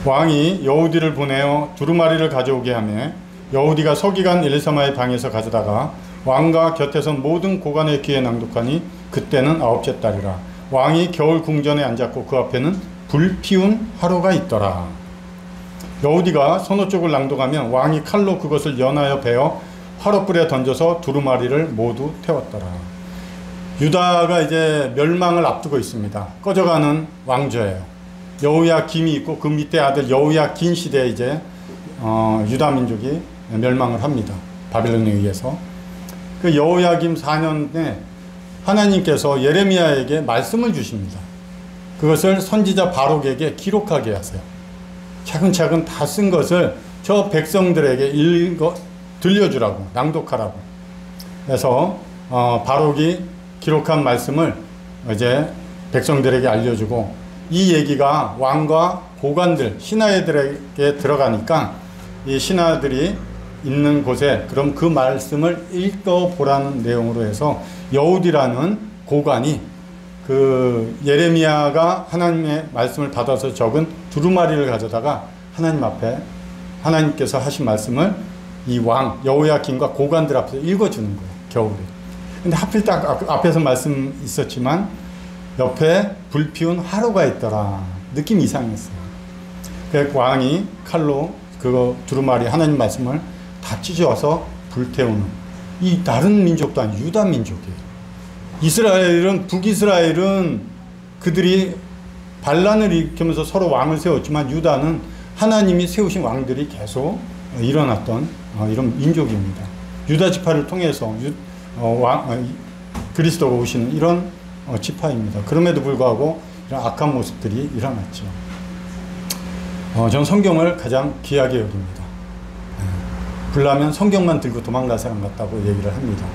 왕이 여우디를 보내어 두루마리를 가져오게 하며 여우디가 서기관 엘리사마의 방에서 가져다가 왕과 곁에 선 모든 고관의 귀에 낭독하니 그때는 9째 달이라. 왕이 겨울 궁전에 앉았고 그 앞에는 불피운 화로가 있더라. 여우디가 서너 쪽을 낭독하면 왕이 칼로 그것을 연하여 베어 화롯불에 던져서 두루마리를 모두 태웠더라. 유다가 이제 멸망을 앞두고 있습니다. 꺼져가는 왕조예요. 여호야김이 있고 그 밑에 아들 여호야긴 시대에 이제 유다 민족이 멸망을 합니다. 바벨론에 의해서. 그 여호야김 4년에 하나님께서 예레미야에게 말씀을 주십니다. 그것을 선지자 바록에게 기록하게 하세요. 차근차근 다 쓴 것을 저 백성들에게 들려주라고, 낭독하라고. 그래서 바록이 기록한 말씀을 이제 백성들에게 알려주고, 이 얘기가 왕과 고관들, 신하들에게 들어가니까 이 신하들이 있는 곳에 그럼 그 말씀을 읽어보라는 내용으로 해서 여우디라는 고관이 그 예레미야가 하나님의 말씀을 받아서 적은 두루마리를 가져다가 하나님 앞에 하나님께서 하신 말씀을 이 왕 여호야긴과 고관들 앞에서 읽어주는 거예요. 겨울에. 근데 하필 딱 앞에서 말씀 있었지만 옆에 불피운 화로가 있더라. 느낌이 이상했어요. 그래서 왕이 칼로 그거 두루마리 하나님 말씀을 다 찢어서 불태우는, 이 다른 민족도 아니고 유다 민족이에요. 이스라엘은, 북이스라엘은 그들이 반란을 일으키면서 서로 왕을 세웠지만 유다는 하나님이 세우신 왕들이 계속 일어났던 이런 민족입니다. 유다 지파를 통해서 그리스도가 오시는 이런 지파입니다. 그럼에도 불구하고 이런 악한 모습들이 일어났죠. 저는 성경을 가장 귀하게 여깁니다. 불나면 성경만 들고 도망갈 사람 같다고 얘기를 합니다.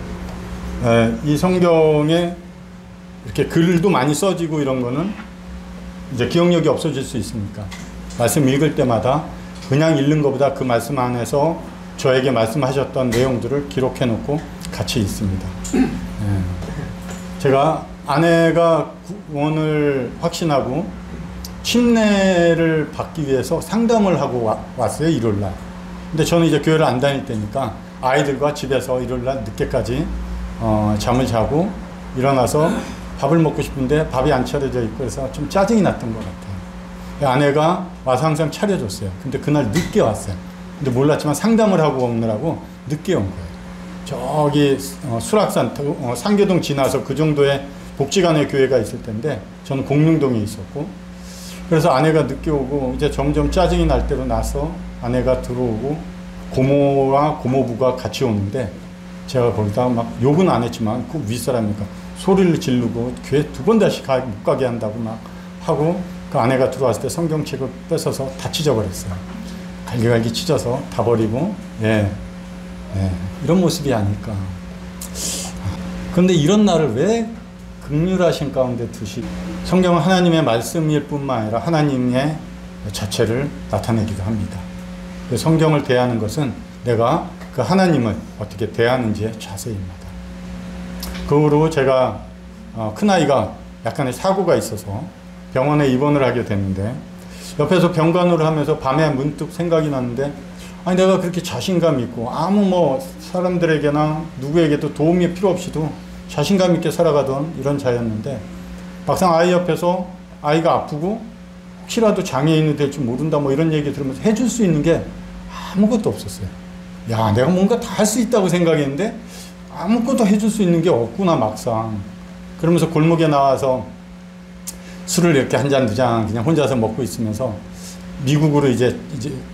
이 성경에 이렇게 글도 많이 써지고 이런 거는 이제 기억력이 없어질 수 있으니까 말씀 읽을 때마다 그냥 읽는 것보다 그 말씀 안에서 저에게 말씀하셨던 내용들을 기록해 놓고 같이 있습니다. 제가 아내가 구원을 확신하고 침례를 받기 위해서 상담을 하고 왔어요. 일요일날. 근데 저는 이제 교회를 안 다닐 때니까 아이들과 집에서 일요일날 늦게까지 잠을 자고 일어나서 밥을 먹고 싶은데 밥이 안 차려져 있고 그래서 좀 짜증이 났던 것 같아요. 아내가 와서 항상 차려줬어요. 근데 그날 늦게 왔어요. 근데 몰랐지만 상담을 하고 오느라고 늦게 온 거예요. 저기 수락산 상교동 지나서 그 정도의 복지관의 교회가 있을 텐데 저는 공릉동에 있었고, 그래서 아내가 늦게 오고 이제 점점 짜증이 날 대로 나서 아내가 들어오고 고모와 고모부가 같이 오는데 제가 거기다 막 욕은 안 했지만 그 윗사람이니까 소리를 지르고 교회 2번 다시 못 가게 한다고 막 하고, 그 아내가 들어왔을 때 성경책을 뺏어서 다 찢어버렸어요. 갈기갈기 찢어서 다 버리고, 이런 모습이 아닐까. 그런데 이런 나를 왜 긍휼하신 가운데 두시, 성경은 하나님의 말씀일 뿐만 아니라 하나님의 자체를 나타내기도 합니다. 성경을 대하는 것은 내가 그 하나님을 어떻게 대하는지의 자세입니다. 그 후로 제가 큰아이가 약간의 사고가 있어서 병원에 입원을 하게 됐는데, 옆에서 병간호를 하면서 밤에 문득 생각이 났는데, 아니 내가 그렇게 자신감 있고 아무 사람들에게나 누구에게도 도움이 필요 없이도 자신감 있게 살아가던 이런 자였는데, 막상 아이 옆에서 아이가 아프고 혹시라도 장애인이 될지 모른다 이런 얘기 들으면서 해줄 수 있는 게 아무것도 없었어요. 야, 내가 뭔가 다 할 수 있다고 생각했는데 아무것도 해줄 수 있는 게 없구나 막상. 그러면서 골목에 나와서 술을 이렇게 한 잔 두 잔 그냥 혼자서 먹고 있으면서 미국으로 이제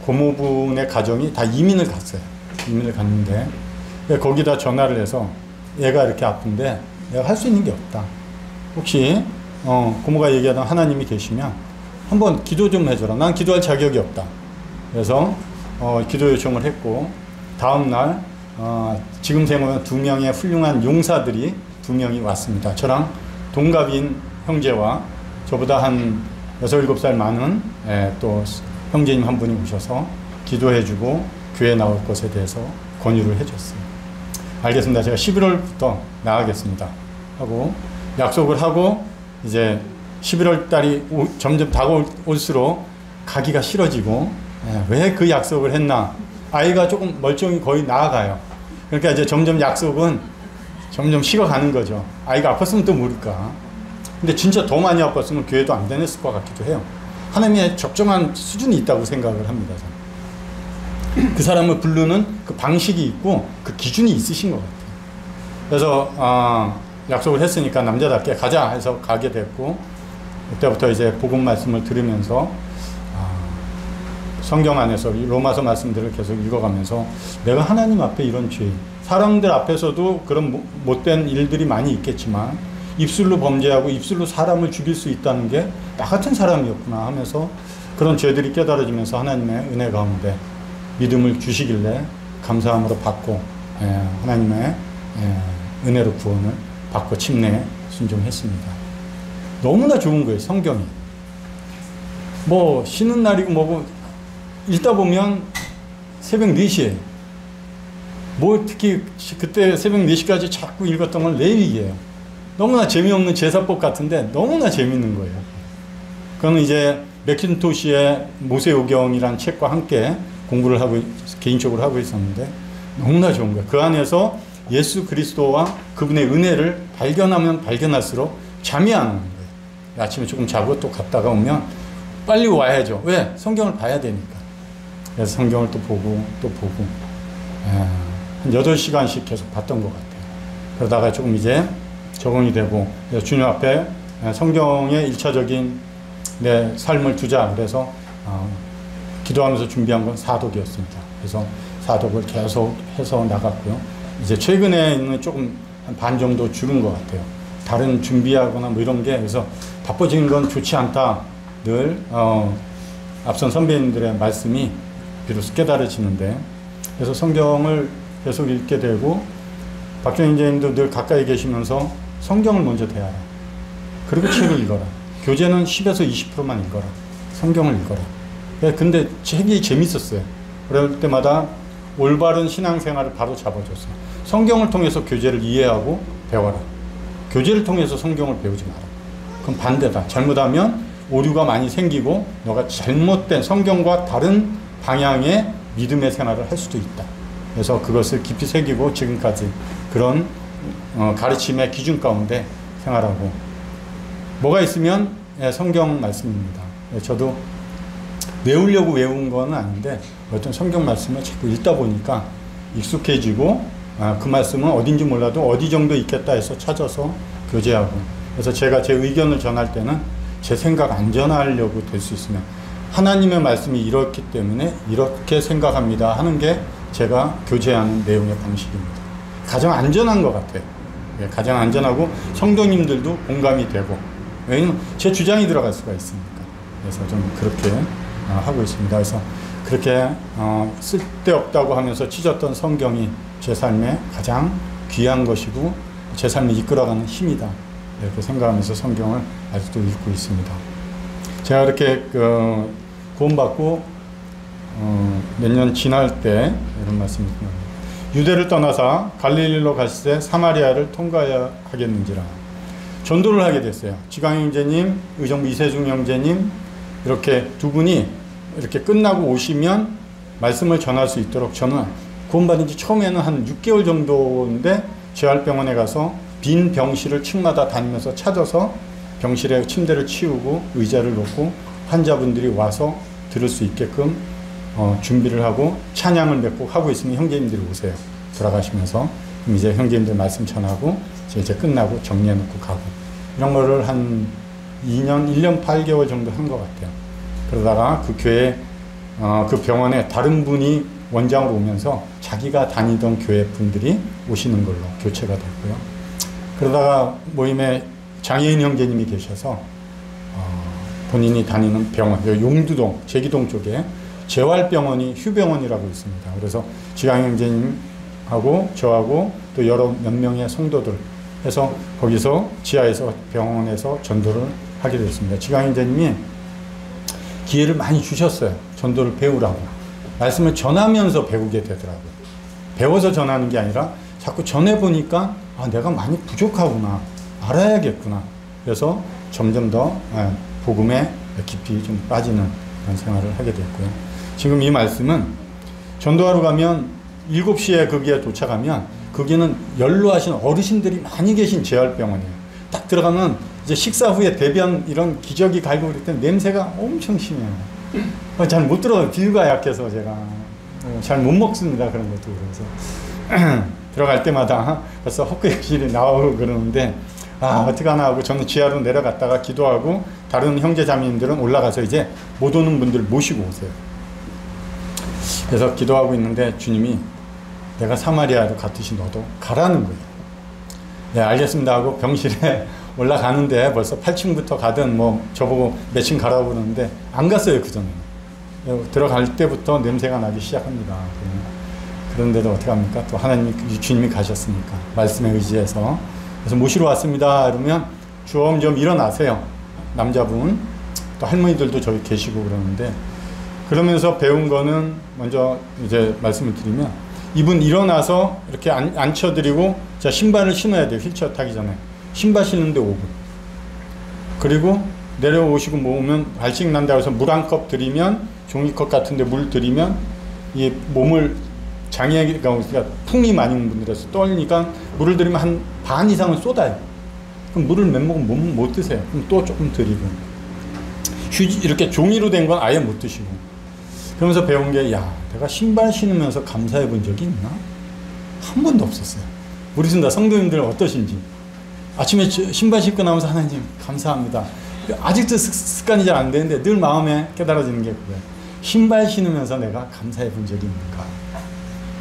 고모분의 가정이 다 이민을 갔어요. 이민을 갔는데 거기다 전화를 해서 얘가 이렇게 아픈데 내가 할 수 있는 게 없다. 혹시 고모가 얘기하던 하나님이 계시면 한번 기도 좀 해줘라. 난 기도할 자격이 없다. 그래서 기도 요청을 했고, 다음날 지금 생각하면 2명의 훌륭한 용사들이 2명이 왔습니다. 저랑 동갑인 형제와 저보다 한 6, 7살 많은 또 형제님 한 분이 오셔서 기도해주고 교회 나올 것에 대해서 권유를 해줬어요. 알겠습니다. 제가 11월부터 나가겠습니다 하고 약속을 하고, 이제 11월 달이 점점 다가올수록 가기가 싫어지고, 왜 그 약속을 했나. 아이가 조금 멀쩡히 거의 나아가요. 그러니까 이제 점점 약속은 점점 식어가는 거죠. 아이가 아팠으면 또 모를까. 근데 진짜 더 많이 아팠으면 교회도 안 다녔을 것 같기도 해요. 하나님의 적정한 수준이 있다고 생각을 합니다. 저는. 그 사람을 부르는 그 방식이 있고 그 기준이 있으신 것 같아요. 그래서 약속을 했으니까 남자답게 가자 해서 가게 됐고, 그때부터 이제 복음 말씀을 들으면서 성경 안에서 로마서 말씀들을 계속 읽어가면서 내가 하나님 앞에 이런 죄, 사람들 앞에서도 그런 못된 일들이 많이 있겠지만 입술로 범죄하고 입술로 사람을 죽일 수 있다는 게 나 같은 사람이었구나 하면서 그런 죄들이 깨달아지면서 하나님의 은혜 가운데 믿음을 주시길래 감사함으로 받고 하나님의 은혜로 구원을 받고 침례에 순종했습니다. 너무나 좋은 거예요. 성경이. 뭐 쉬는 날이고 뭐고 읽다 보면 새벽 4시에 뭐 특히 그때 새벽 4시까지 자꾸 읽었던 건 레위기예요. 너무나 재미없는 제사법 같은데 너무나 재밌는 거예요. 그거는 이제 맥킨토시의 모세오경이라는 책과 함께 공부를 하고 개인적으로 하고 있었는데 너무나 좋은 거예요. 그 안에서 예수 그리스도와 그분의 은혜를 발견하면 발견할수록 잠이 안 오는 거예요. 아침에 조금 자고 또 갔다가 오면 빨리 와야죠. 왜? 성경을 봐야 되니까. 그래서 성경을 또 보고 한 8시간씩 계속 봤던 것 같아요. 그러다가 조금 이제 적응이 되고 주님 앞에 성경의 1차적인 내 삶을 두자 그래서 기도하면서 준비한 건 사독이었습니다. 그래서 사독을 계속 해서 나갔고요. 이제 최근에는 조금 한 반 정도 줄은 것 같아요. 다른 준비하거나 뭐 이런 게 그래서 바빠지는 건 좋지 않다. 늘 앞선 선배님들의 말씀이 비로소 깨달아지는데 그래서 성경을 계속 읽게 되고 박정희 선생님도 늘 가까이 계시면서 성경을 먼저 대하라. 그리고 책을 읽어라. 교재는 10에서 20%만 읽어라. 성경을 읽어라. 근데 책이 재밌었어요. 그럴 때마다 올바른 신앙생활을 바로 잡아줬어요. 성경을 통해서 교재를 이해하고 배워라. 교재를 통해서 성경을 배우지 마라. 그럼 반대다. 잘못하면 오류가 많이 생기고 너가 잘못된 성경과 다른 방향의 믿음의 생활을 할 수도 있다. 그래서 그것을 깊이 새기고 지금까지 그런 가르침의 기준 가운데 생활하고 뭐가 있으면 성경 말씀입니다. 저도 외우려고 외운 건 아닌데 어떤 성경 말씀을 자꾸 읽다 보니까 익숙해지고 그 말씀은 어딘지 몰라도 어디 정도 있겠다 해서 찾아서 교제하고 그래서 제가 제 의견을 전할 때는 제 생각 안 전하려고 될 수 있으면 하나님의 말씀이 이렇기 때문에 이렇게 생각합니다 하는 게 제가 교제하는 내용의 방식입니다. 가장 안전한 것 같아요. 가장 안전하고 성도님들도 공감이 되고 왜냐면 제 주장이 들어갈 수가 있으니까 그래서 좀 그렇게 하고 있습니다. 그래서 그렇게 쓸데없다고 하면서 찢었던 성경이 제 삶에 가장 귀한 것이고 제 삶을 이끌어가는 힘이다 이렇게 생각하면서 성경을 아직도 읽고 있습니다. 제가 이렇게 구원받고 몇 년 지날 때 이런 말씀을 드립니다. 유대를 떠나사 갈릴리로 가시되 사마리아를 통과해야 하겠는지라. 전도를 하게 됐어요. 지강 형제님, 의정부 이세중 형제님 이렇게 두 분이 이렇게 끝나고 오시면 말씀을 전할 수 있도록 저는 구원받은 지 처음에는 한 6개월 정도인데 재활병원에 가서 빈 병실을 층마다 다니면서 찾아서 병실에 침대를 치우고 의자를 놓고 환자분들이 와서 들을 수 있게끔 준비를 하고 찬양을 몇 곡 하고 있으면 형제님들이 오세요. 돌아가시면서 그럼 이제 형제님들 말씀 전하고 이제 끝나고 정리해놓고 가고 이런 거를 한 1년 8개월 정도 한 것 같아요. 그러다가 그 교회 그 병원에 다른 분이 원장으로 오면서 자기가 다니던 교회 분들이 오시는 걸로 교체가 됐고요. 그러다가 모임에 장애인 형제님이 계셔서 본인이 다니는 병원 용두동 제기동 쪽에 재활병원이 휴병원이라고 있습니다. 그래서 지강 형제님하고 저하고 또 몇 명의 성도들 해서 거기서 지하에서 병원에서 전도를 하게 됐습니다. 지강 형제님이 기회를 많이 주셨어요. 전도를 배우라고. 말씀을 전하면서 배우게 되더라고요. 배워서 전하는 게 아니라 자꾸 전해보니까 내가 많이 부족하구나. 알아야겠구나. 그래서 점점 더 복음에 깊이 좀 빠지는 그런 생활을 하게 됐고요. 지금 이 말씀은 전도하러 가면 7시에 거기에 도착하면 거기는 연로하신 어르신들이 많이 계신 재활병원이에요. 딱 들어가면 이제 식사 후에 대변 이런 기저귀 갈고 그럴 때 냄새가 엄청 심해요. 잘 못 들어가요. 비위가 약해서 제가 잘 못 먹습니다. 그런 것도. 그래서 들어갈 때마다 벌써 헛구역질이 나오고 그러는데 어떡하나 하고 저는 지하로 내려갔다가 기도하고 다른 형제 자매님들은 올라가서 이제 못 오는 분들 모시고 오세요. 그래서 기도하고 있는데 주님이 내가 사마리아로 갔듯이 너도 가라는 거예요. 네, 알겠습니다 하고 병실에 올라가는데 벌써 8층부터 가든 뭐 저보고 몇 층 가라고 그러는데 안 갔어요. 그전에는. 들어갈 때부터 냄새가 나기 시작합니다. 그런데도 어떻게 합니까? 또 하나님이, 주님이 가셨으니까 말씀에 의지해서. 그래서 모시러 왔습니다 이러면 좀 일어나세요. 남자분 또 할머니들도 저기 계시고 그러는데, 그러면서 배운 거는 먼저 이제 말씀을 드리면, 이분 일어나서 이렇게 앉혀드리고 자 신발을 신어야 돼요. 휠체어 타기 전에 신발 신는데 5분. 그리고 내려오시고 모으면 발식 난다고 해서 물 한 컵 드리면, 종이컵 같은데 물 드리면 이 몸을 장애가 풍이 많이 있는 분들에서 떨리니까 물을 드리면 한 반 이상은 쏟아요. 그럼 물을 몇 모금 못 드세요. 그럼 또 조금 드리고, 휴지 이렇게 종이로 된 건 아예 못 드시고. 그러면서 배운 게, 야, 내가 신발 신으면서 감사해 본 적이 있나? 한 번도 없었어요. 우리 다 성도님들 어떠신지. 아침에 신발 신고 나면서 하나님 감사합니다. 아직도 습관이 잘 안 되는데 늘 마음에 깨달아지는 게 그거예요. 신발 신으면서 내가 감사해 본 적이 있는가?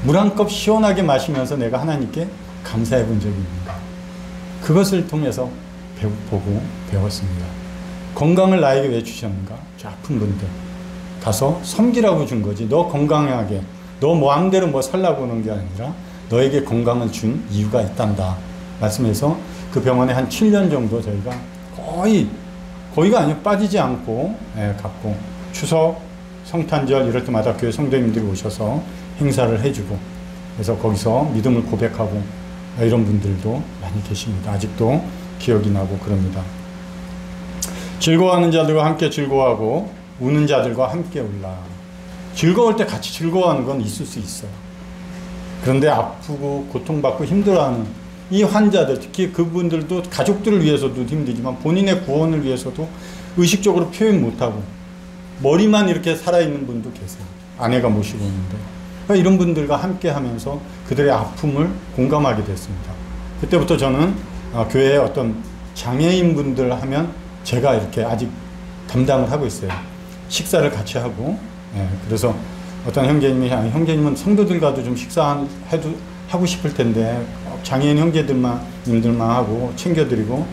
물 한 컵 시원하게 마시면서 내가 하나님께 감사해 본 적이 있는가? 그것을 통해서 보고 배웠습니다. 건강을 나에게 왜 주셨는가? 저 아픈 분들 가서 섬기라고 준 거지. 너 건강하게, 너 마음대로 뭐 살라고 하는 게 아니라 너에게 건강을 준 이유가 있단다 말씀해서, 그 병원에 한 7년 정도 저희가 거의가 아니고 빠지지 않고 갔고, 추석, 성탄절 이럴 때마다 교회 성도님들이 오셔서 행사를 해주고, 그래서 거기서 믿음을 고백하고 이런 분들도 많이 계십니다. 아직도 기억이 나고 그럽니다. 즐거워하는 자들과 함께 즐거워하고 우는 자들과 함께 울라. 즐거울 때 같이 즐거워하는 건 있을 수 있어요. 그런데 아프고 고통받고 힘들어하는 이 환자들, 특히 그분들도 가족들을 위해서도 힘들지만 본인의 구원을 위해서도 의식적으로 표현 못하고 머리만 이렇게 살아있는 분도 계세요. 아내가 모시고 있는데. 그러니까 이런 분들과 함께 하면서 그들의 아픔을 공감하게 됐습니다. 그때부터 저는 교회에 어떤 장애인 분들 하면 제가 이렇게 아직 담당을 하고 있어요. 식사를 같이 하고, 그래서 어떤 형제님은 성도들과도 좀 식사해도 하고 싶을 텐데 장애인 님들만 하고 챙겨드리고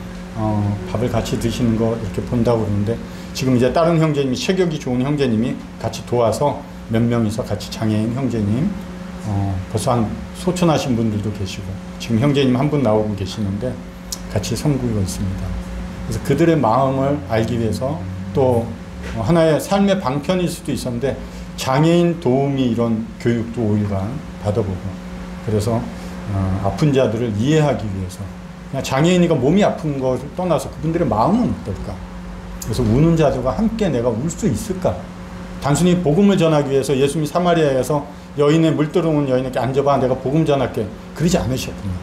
밥을 같이 드시는 거 이렇게 본다고 그러는데, 지금 이제 다른 형제님이, 체격이 좋은 형제님이 같이 도와서 몇 명이서 같이 장애인 형제님, 벌써 한 소천하신 분들도 계시고, 지금 형제님 한 분 나오고 계시는데 같이 섬기고 있습니다. 그래서 그들의 마음을 알기 위해서, 또 하나의 삶의 방편일 수도 있었는데 장애인 도우미 이런 교육도 5일간 받아보고, 그래서 아픈 자들을 이해하기 위해서, 그냥 장애인이가 몸이 아픈 것을 떠나서 그분들의 마음은 어떨까? 그래서 우는 자들과 함께 내가 울 수 있을까? 단순히 복음을 전하기 위해서 예수님이 사마리아에서 여인의 물 들어온 여인에게 앉아봐, 내가 복음 전할게, 그러지 않으셨군요.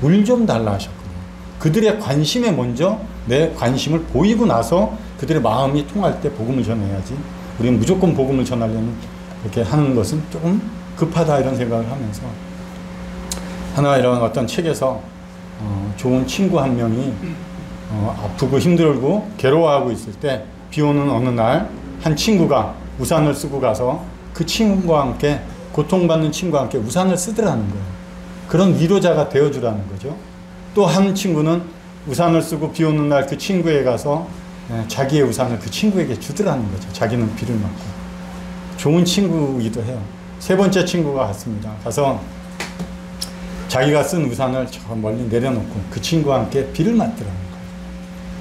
물 좀 달라 하셨군요. 그들의 관심에 먼저 내 관심을 보이고 나서 그들의 마음이 통할 때 복음을 전해야지, 우리는 무조건 복음을 전하려면 이렇게 하는 것은 조금 급하다 이런 생각을 하면서, 하나 이런 어떤 책에서 좋은 친구 한 명이 아프고 힘들고 괴로워하고 있을 때 비 오는 어느 날 한 친구가 우산을 쓰고 가서 그 친구와 함께, 고통받는 친구와 함께 우산을 쓰더라는 거예요. 그런 위로자가 되어주라는 거죠. 또 한 친구는 우산을 쓰고 비 오는 날 그 친구에 가서 자기의 우산을 그 친구에게 주더라는 거죠. 자기는 비를 맞고. 좋은 친구이기도 해요. 세 번째 친구가 왔습니다. 가서 자기가 쓴 우산을 저 멀리 내려놓고 그 친구와 함께 비를 맞더라는 거예요.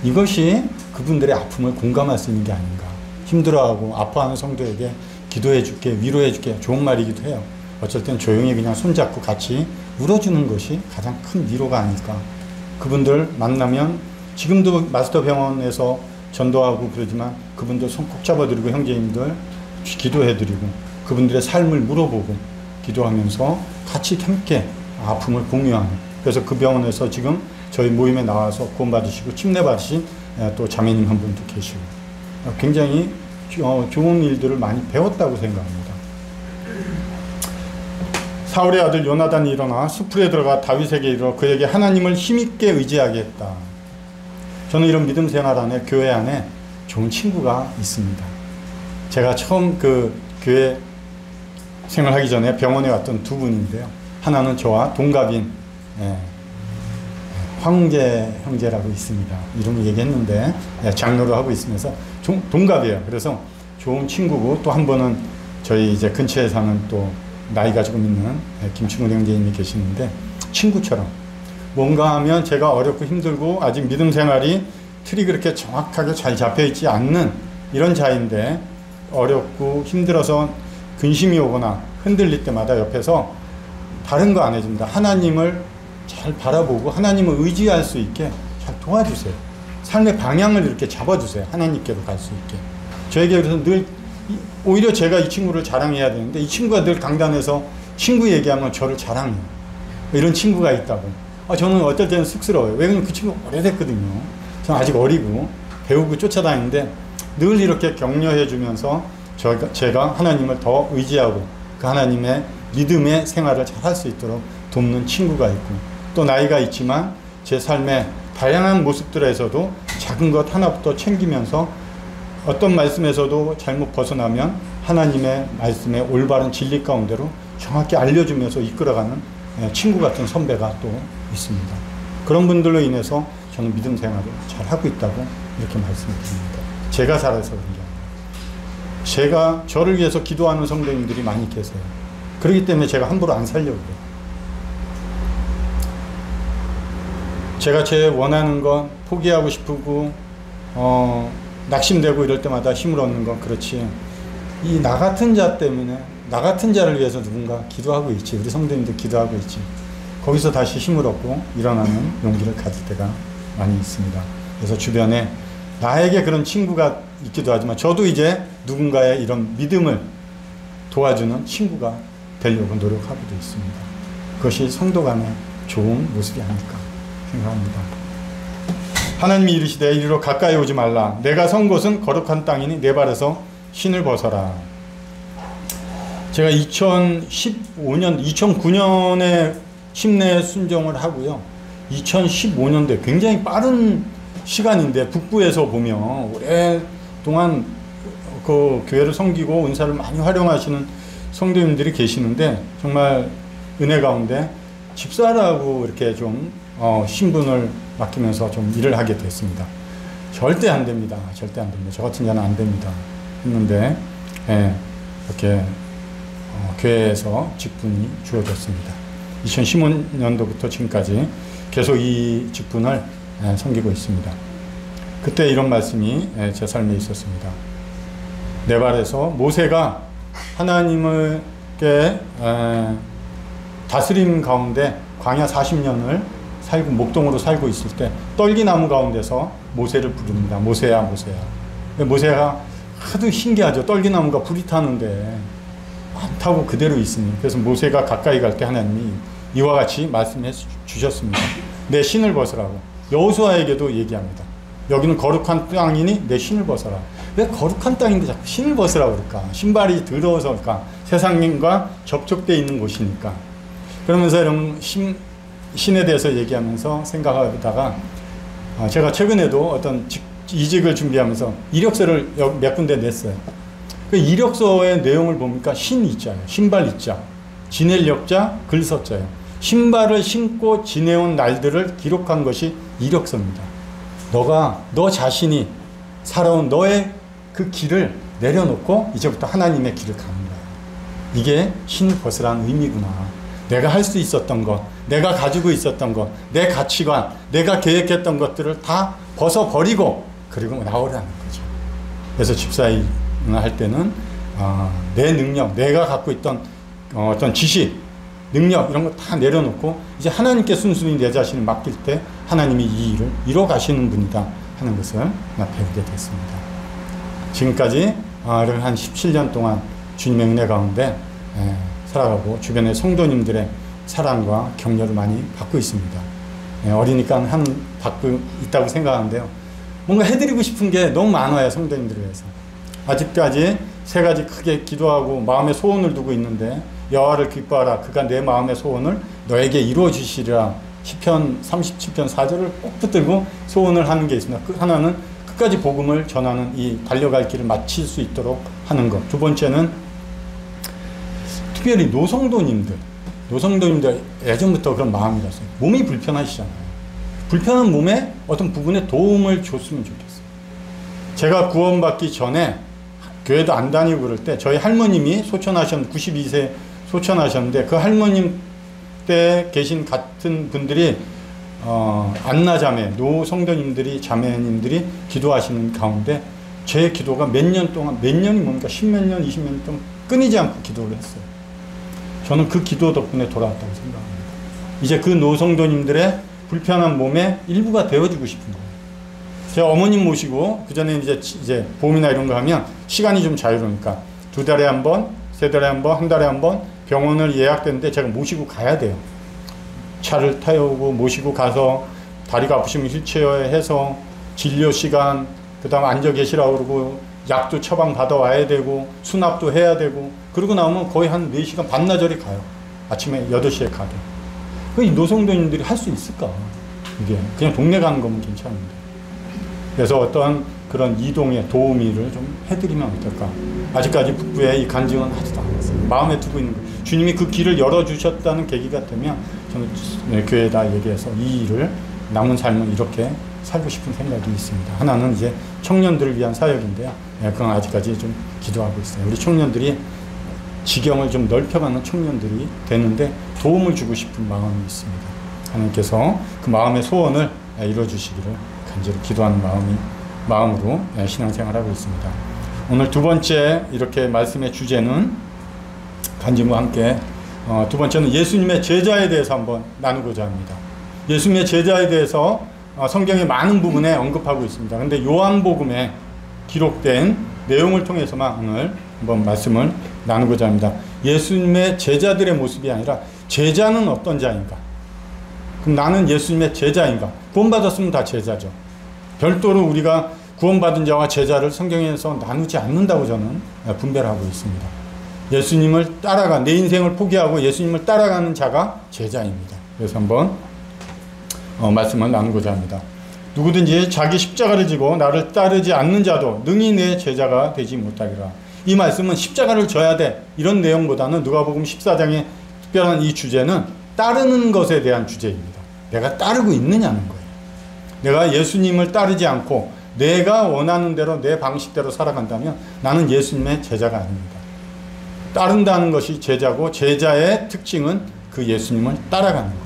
이것이 그분들의 아픔을 공감할 수 있는 게 아닌가. 힘들어하고 아파하는 성도에게 기도해 줄게, 위로해 줄게, 좋은 말이기도 해요. 어쩔 땐 조용히 그냥 손잡고 같이 울어주는 것이 가장 큰 위로가 아닐까. 그분들 만나면, 지금도 마스터 병원에서 전도하고 그러지만 그 그분들 손 꼭 잡아드리고 형제님들 기도해드리고 그분들의 삶을 물어보고 기도하면서 같이 함께 아픔을 공유하는, 그래서 그 병원에서 지금 저희 모임에 나와서 구원받으시고 침례받으신 또 자매님 한 분도 계시고 굉장히 좋은 일들을 많이 배웠다고 생각합니다. 사울의 아들 요나단이 일어나 수풀에 들어가 다윗에게 이르러 그에게 하나님을 힘있게 의지하게 했다. 저는 이런 믿음 생활 안에, 교회 안에 좋은 친구가 있습니다. 제가 처음 그 교회 생활하기 전에 병원에 왔던 두 분인데요. 하나는 저와 동갑인 황제 형제라고 있습니다. 이름을 얘기했는데 장로를 하고 있으면서 동갑이에요. 그래서 좋은 친구고, 또 한 번은 저희 이제 근처에 사는 또 나이가 조금 있는 김충훈 형제님이 계시는데 친구처럼 뭔가 하면 제가 어렵고 힘들고 아직 믿음 생활이 틀이 그렇게 정확하게 잘 잡혀있지 않는 이런 자인데 어렵고 힘들어서 근심이 오거나 흔들릴 때마다 옆에서 다른 거 안 해줍니다. 하나님을 잘 바라보고 하나님을 의지할 수 있게 잘 도와주세요. 삶의 방향을 이렇게 잡아주세요. 하나님께로 갈 수 있게. 저에게 그래서 늘 오히려 제가 이 친구를 자랑해야 되는데 이 친구가 늘 강단에서 친구 얘기하면 저를 자랑해요. 이런 친구가 있다고. 저는 어떨 때는 쑥스러워요. 왜냐면 그 친구가 오래됐거든요. 저는 아직 어리고 배우고 쫓아다니는데 늘 이렇게 격려해 주면서 제가 하나님을 더 의지하고 그 하나님의 믿음의 생활을 잘 할 수 있도록 돕는 친구가 있고, 또 나이가 있지만 제 삶의 다양한 모습들에서도 작은 것 하나부터 챙기면서 어떤 말씀에서도 잘못 벗어나면 하나님의 말씀의 올바른 진리 가운데로 정확히 알려주면서 이끌어가는 친구 같은 선배가 또 있습니다. 그런 분들로 인해서 저는 믿음 생활을 잘 하고 있다고 이렇게 말씀드립니다. 제가 잘해서 그런 게 아니라 저를 위해서 기도하는 성도님들이 많이 계세요. 그렇기 때문에 제가 함부로 안 살려고 그래요. 제가 제 원하는 건 포기하고 싶고 낙심되고 이럴 때마다 힘을 얻는 건 그렇지, 이 나 같은 자 때문에, 나 같은 자를 위해서 누군가 기도하고 있지, 우리 성도님들 기도하고 있지, 거기서 다시 힘을 얻고 일어나는 용기를 가질 때가 많이 있습니다. 그래서 주변에 나에게 그런 친구가 있기도 하지만 저도 이제 누군가의 이런 믿음을 도와주는 친구가 되려고 노력하고도 있습니다. 그것이 성도 간의 좋은 모습이 아닐까 생각합니다. 하나님이 이르시되 이리로 가까이 오지 말라. 내가 선 곳은 거룩한 땅이니 내 발에서 신을 벗어라. 제가 2009년에 침례 순종을 하고요. 2015년도에 굉장히 빠른 시간인데 북부에서 보면 오랫동안 그 교회를 섬기고 은사를 많이 활용하시는 성도님들이 계시는데 정말 은혜 가운데 집사라고 이렇게 좀 신분을 맡기면서 좀 일을 하게 됐습니다. 절대 안 됩니다. 절대 안 됩니다. 저 같은 자는 안 됩니다. 했는데 이렇게 교회에서 직분이 주어졌습니다. 2015년도부터 지금까지 계속 이 직분을 섬기고 있습니다. 그때 이런 말씀이 제 삶에 있었습니다. 내 발에서 모세가 하나님께 다스림 가운데 광야 40년을 살고 목동으로 살고 있을 때 떨기나무 가운데서 모세를 부릅니다. 모세야, 모세야. 모세가 하도 신기하죠. 떨기나무가 불이 타는데 안 타고 그대로 있으니. 그래서 모세가 가까이 갈 때 하나님이 이와 같이 말씀해 주셨습니다. 내 신을 벗으라고. 여호수아에게도 얘기합니다. 여기는 거룩한 땅이니 내 신을 벗어라. 왜 거룩한 땅인데 자꾸 신을 벗으라고 그럴까? 신발이 더러워서 그럴까? 세상과 접촉되어 있는 곳이니까. 그러면서 이런 신에 대해서 얘기하면서 생각하다가 제가 최근에도 어떤 이직을 준비하면서 이력서를 몇 군데 냈어요. 그 이력서의 내용을 보니까 신 이자예요. 신발 이자, 지낼 역자, 글서자예요. 신발을 신고 지내온 날들을 기록한 것이 이력서입니다. 너 자신이 살아온 너의 그 길을 내려놓고 이제부터 하나님의 길을 가는 거야. 이게 신을 벗으라는 의미구나. 내가 할 수 있었던 것, 내가 가지고 있었던 것, 내 가치관, 내가 계획했던 것들을 다 벗어버리고 그리고 나오라는 거죠. 그래서 집사일 할 때는 내 능력, 내가 갖고 있던 어떤 지식, 능력 이런 거 다 내려놓고 이제 하나님께 순순히 내 자신을 맡길 때 하나님이 이 일을 이뤄 가시는 분이다 하는 것을 배우게 됐습니다. 지금까지 한 17년 동안 주님의 은혜 가운데 살아가고 주변의 성도님들의 사랑과 격려를 많이 받고 있습니다. 어리니까 받고 있다고 생각하는데요. 뭔가 해드리고 싶은 게 너무 많아요. 성도님들을 위해서. 아직까지 세 가지 크게 기도하고 마음의 소원을 두고 있는데, 여호와를 기뻐하라, 그가 내 마음의 소원을 너에게 이루어 주시리라. 시편 37편 4절을 꼭 붙들고 소원을 하는 게 있습니다. 하나는 끝까지 복음을 전하는 이 달려갈 길을 마칠 수 있도록 하는 것. 두 번째는 특별히 노성도님들 예전부터 그런 마음이라서요. 몸이 불편하시잖아요. 불편한 몸에 어떤 부분에 도움을 줬으면 좋겠어요. 제가 구원받기 전에 교회도 안 다니고 그럴 때 저희 할머님이 92세 소천하셨는데, 그 할머님 때 계신 같은 분들이 안나자매, 노성도님들이, 자매님들이 기도하시는 가운데 제 기도가 몇 년이 뭡니까? 10몇 년, 20년 동안 끊이지 않고 기도를 했어요. 저는 그 기도 덕분에 돌아왔다고 생각합니다. 이제 그 노성도님들의 불편한 몸의 일부가 되어주고 싶은 거예요. 제가 어머님 모시고, 그전에 이제 봄이나 이런 거 하면 시간이 좀 자유로우니까 2달에 한 번, 3달에 한 번, 1달에 한 번 병원을 예약됐는데 제가 모시고 가야 돼요. 차를 태우고 모시고 가서, 다리가 아프시면 휠체어에 해서 진료 시간, 그 다음 앉아 계시라고 그러고 약도 처방 받아와야 되고 수납도 해야 되고, 그러고 나오면 거의 한 4시간 반나절이 가요. 아침에 8시에 가도. 이 노성도님들이 할 수 있을까? 이게 그냥 동네 가는 거면 괜찮은데. 그래서 어떤 그런 이동의 도우미를 좀 해드리면 어떨까? 아직까지 북부에 이 간증은 하지도 않았어요. 마음에 두고 있는 거예요. 주님이 그 길을 열어주셨다는 계기가 되면 저는 교회에다 얘기해서 이 일을, 남은 삶을 이렇게 살고 싶은 생각이 있습니다. 하나는 이제 청년들을 위한 사역인데요. 그건 아직까지 좀 기도하고 있어요. 우리 청년들이 지경을 좀 넓혀가는 청년들이 되는데 도움을 주고 싶은 마음이 있습니다. 하나님께서 그 마음의 소원을 이루어주시기를 간절히 기도하는 마음으로 신앙생활하고 있습니다. 오늘 두 번째 이렇게 말씀의 주제는 간증과 함께 두 번째는 예수님의 제자에 대해서 한번 나누고자 합니다. 예수님의 제자에 대해서 성경의 많은 부분에 언급하고 있습니다. 그런데 요한복음에 기록된 내용을 통해서만 오늘 한번 말씀을 나누고자 합니다. 예수님의 제자들의 모습이 아니라 제자는 어떤 자인가? 그럼 나는 예수님의 제자인가? 구원받았으면 다 제자죠. 별도로 우리가 구원받은 자와 제자를 성경에서 나누지 않는다고 저는 분별을 하고 있습니다. 예수님을 내 인생을 포기하고 예수님을 따라가는 자가 제자입니다. 그래서 한번 말씀을 나누고자 합니다. 누구든지 자기 십자가를 지고 나를 따르지 않는 자도 능히 내 제자가 되지 못하리라. 이 말씀은 십자가를 져야 돼, 이런 내용보다는 누가복음 14장의 특별한 이 주제는 따르는 것에 대한 주제입니다. 내가 따르고 있느냐는 거예요. 내가 예수님을 따르지 않고 내가 원하는 대로 내 방식대로 살아간다면 나는 예수님의 제자가 아닙니다. 따른다는 것이 제자고, 제자의 특징은 그 예수님을 따라가는 거예요.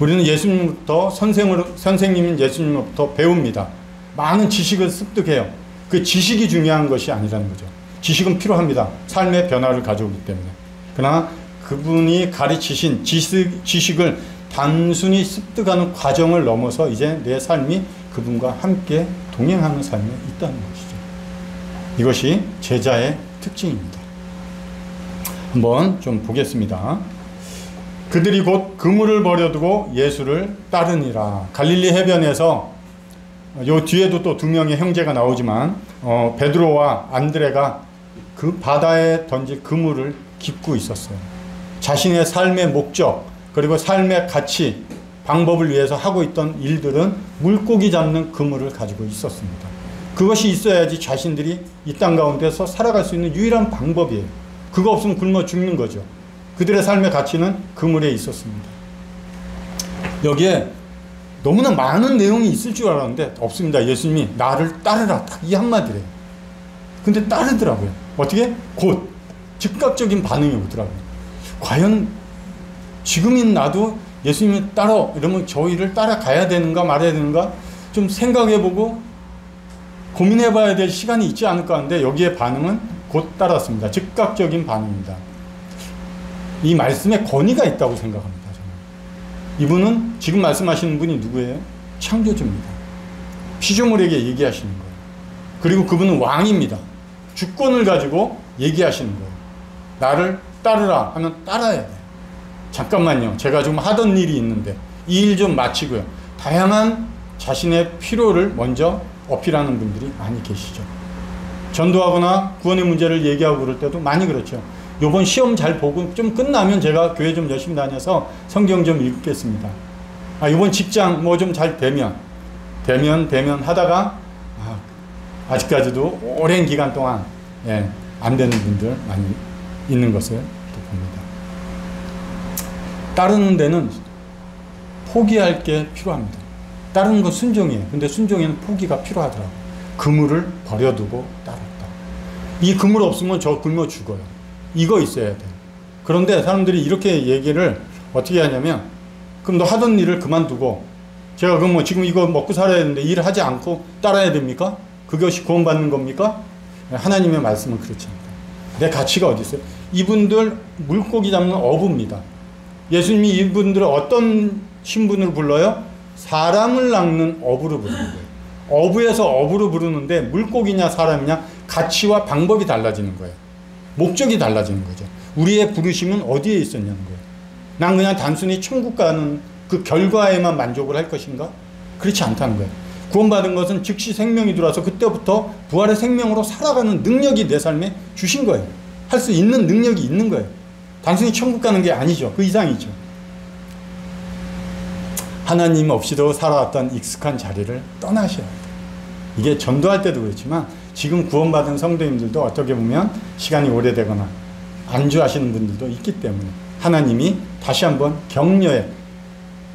우리는 예수님부터 선생님인 예수님으로부터 배웁니다. 많은 지식을 습득해요. 그 지식이 중요한 것이 아니라는 거죠. 지식은 필요합니다. 삶의 변화를 가져오기 때문에. 그러나 그분이 가르치신 지식을 단순히 습득하는 과정을 넘어서 이제 내 삶이 그분과 함께 동행하는 삶에 있다는 것이죠. 이것이 제자의 특징입니다. 한번 좀 보겠습니다. 그들이 곧 그물을 버려두고 예수를 따르니라. 갈릴리 해변에서 요 뒤에도 또 2명의 형제가 나오지만 베드로와 안드레가 그 바다에 던질 그물을 깁고 있었어요. 자신의 삶의 목적, 그리고 삶의 가치, 방법을 위해서 하고 있던 일들은 물고기 잡는 그물을 가지고 있었습니다. 그것이 있어야지 자신들이 이 땅 가운데서 살아갈 수 있는 유일한 방법이에요. 그거 없으면 굶어 죽는 거죠. 그들의 삶의 가치는 그물에 있었습니다. 여기에 너무나 많은 내용이 있을 줄 알았는데 없습니다. 예수님이 나를 따르라, 딱 이 한마디래요. 근데 따르더라고요. 어떻게? 곧 즉각적인 반응이 오더라고요. 과연 지금인 나도 예수님을 따라 이러면 저희를 따라가야 되는가 말아야 되는가 좀 생각해보고 고민해봐야 될 시간이 있지 않을까 하는데, 여기에 반응은 곧 따랐습니다. 즉각적인 반응입니다. 이 말씀에 권위가 있다고 생각합니다. 저는. 이분은 지금 말씀하시는 분이 누구예요? 창조주입니다. 피조물에게 얘기하시는 거예요. 그리고 그분은 왕입니다. 주권을 가지고 얘기하시는 거예요. 나를 따르라 하면 따라야 돼요. 잠깐만요. 제가 좀 하던 일이 있는데 이 일 좀 마치고요. 다양한 자신의 필요를 먼저 어필하는 분들이 많이 계시죠. 전도하거나 구원의 문제를 얘기하고 그럴 때도 많이 그렇죠. 요번 시험 잘 보고 좀 끝나면 제가 교회 좀 열심히 다녀서 성경 좀 읽겠습니다. 요번 직장 뭐 좀 잘 되면 하다가 아직까지도 오랜 기간 동안 안 되는 분들 많이 있는 것을 또 봅니다. 따르는 데는 포기할 게 필요합니다. 따르는 건 순종이에요. 근데 순종에는 포기가 필요하더라고요. 그물을 버려두고 따랐다. 이 그물 없으면 저 굶어 죽어요. 이거 있어야 돼요. 그런데 사람들이 이렇게 얘기를 어떻게 하냐면, 그럼 너 하던 일을 그만두고 제가 그럼 뭐 지금 이거 먹고 살아야 되는데 일을 하지 않고 따라야 됩니까? 그것이 구원받는 겁니까? 하나님의 말씀은 그렇지 않다. 내 가치가 어디 있어요? 이분들 물고기 잡는 어부입니다. 예수님이 이분들을 어떤 신분으로 불러요? 사람을 낚는 어부로 부르는 거예요. 어부에서 어부로 부르는데 물고기냐 사람이냐 가치와 방법이 달라지는 거예요. 목적이 달라지는 거죠. 우리의 부르심은 어디에 있었냐는 거예요. 난 그냥 단순히 천국 가는 그 결과에만 만족을 할 것인가? 그렇지 않다는 거예요. 구원받은 것은 즉시 생명이 들어와서 그때부터 부활의 생명으로 살아가는 능력이 내 삶에 주신 거예요. 할 수 있는 능력이 있는 거예요. 단순히 천국 가는 게 아니죠. 그 이상이죠. 하나님 없이도 살아왔던 익숙한 자리를 떠나셔야 돼요. 이게 전도할 때도 그렇지만 지금 구원받은 성도님들도 어떻게 보면 시간이 오래되거나 안주하시는 분들도 있기 때문에 하나님이 다시 한번 격려해,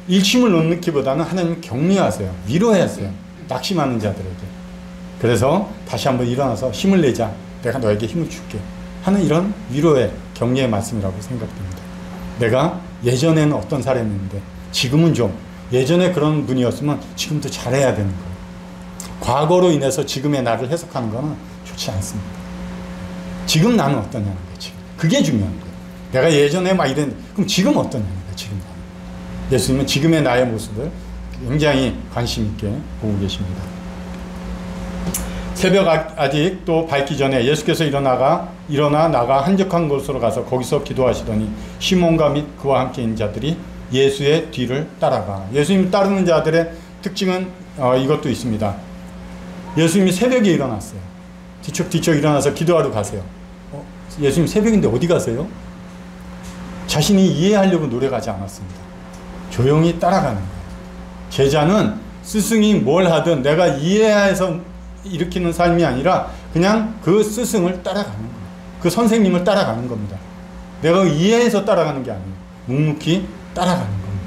일침을 놓기보다는 하나님 격려하세요. 위로하세요. 낙심하는 자들에게. 그래서 다시 한번 일어나서 힘을 내자. 내가 너에게 힘을 줄게 하는 이런 위로의 격려의 말씀이라고 생각됩니다. 내가 예전에는 어떤 사람이었는데 지금은 좀, 예전에 그런 분이었으면 지금도 잘해야 되는 거예요. 과거로 인해서 지금의 나를 해석하는 거는 좋지 않습니다. 지금 나는 어떠냐는 거예요. 지금. 그게 중요한 거예요. 내가 예전에 막 이랬는데 그럼 지금 어떠냐는 거예요. 지금 나는. 예수님은 지금의 나의 모습을 굉장히 관심 있게 보고 계십니다. 새벽 아직 또 밝기 전에 예수께서 일어나 나가 한적한 곳으로 가서 거기서 기도하시더니 시몬과 및 그와 함께 있는 자들이 예수의 뒤를 따라가. 예수님 따르는 자들의 특징은 이것도 있습니다. 예수님이 새벽에 일어났어요. 뒤척뒤척 일어나서 기도하러 가세요. 예수님 새벽인데 어디 가세요? 자신이 이해하려고 노력하지 않았습니다. 조용히 따라가는 거예요. 제자는 스승이 뭘 하든 내가 이해해서 일으키는 삶이 아니라 그냥 그 스승을 따라가는 거예요. 그 선생님을 따라가는 겁니다. 내가 이해해서 따라가는 게 아니에요. 묵묵히 따라가는 겁니다.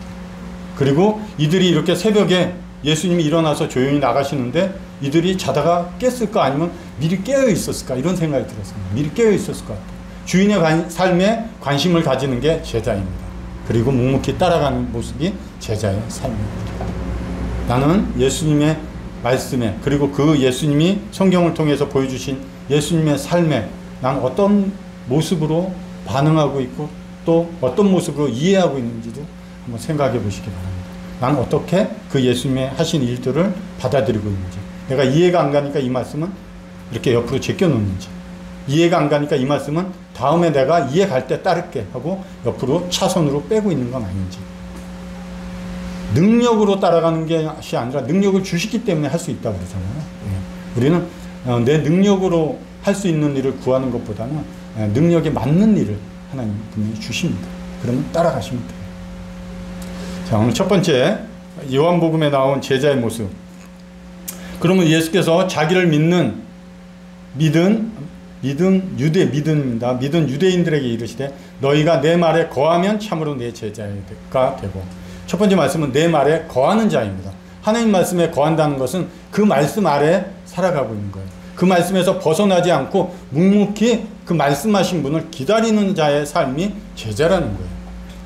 그리고 이들이 이렇게 새벽에 예수님이 일어나서 조용히 나가시는데 이들이 자다가 깼을까 아니면 미리 깨어 있었을까 이런 생각이 들었습니다. 미리 깨어 있었을 것 같아요. 주인의 삶에 관심을 가지는 게 제자입니다. 그리고 묵묵히 따라가는 모습이 제자의 삶입니다. 나는 예수님의 말씀에, 그리고 그 예수님이 성경을 통해서 보여주신 예수님의 삶에 난 어떤 모습으로 반응하고 있고 또 어떤 모습으로 이해하고 있는지도 한번 생각해 보시기 바랍니다. 난 어떻게 그 예수님의 하신 일들을 받아들이고 있는지, 내가 이해가 안 가니까 이 말씀은 이렇게 옆으로 제껴놓는지, 이해가 안 가니까 이 말씀은 다음에 내가 이해 갈 때 따를게 하고 옆으로 차선으로 빼고 있는 건 아닌지. 능력으로 따라가는 것이 아니라 능력을 주시기 때문에 할 수 있다고 그러잖아요. 우리는 내 능력으로 할 수 있는 일을 구하는 것보다는 능력에 맞는 일을 하나님 분명히 주십니다. 그러면 따라가시면 돼요. 자, 오늘 첫 번째 요한복음에 나온 제자의 모습. 그러면 예수께서 자기를 믿는 유대인들에게 이르시되 너희가 내 말에 거하면 참으로 내 제자가 되고. 첫 번째 말씀은 내 말에 거하는 자입니다. 하나님 말씀에 거한다는 것은 그 말씀 아래 살아가고 있는 거예요. 그 말씀에서 벗어나지 않고 묵묵히 그 말씀하신 분을 기다리는 자의 삶이 제자라는 거예요.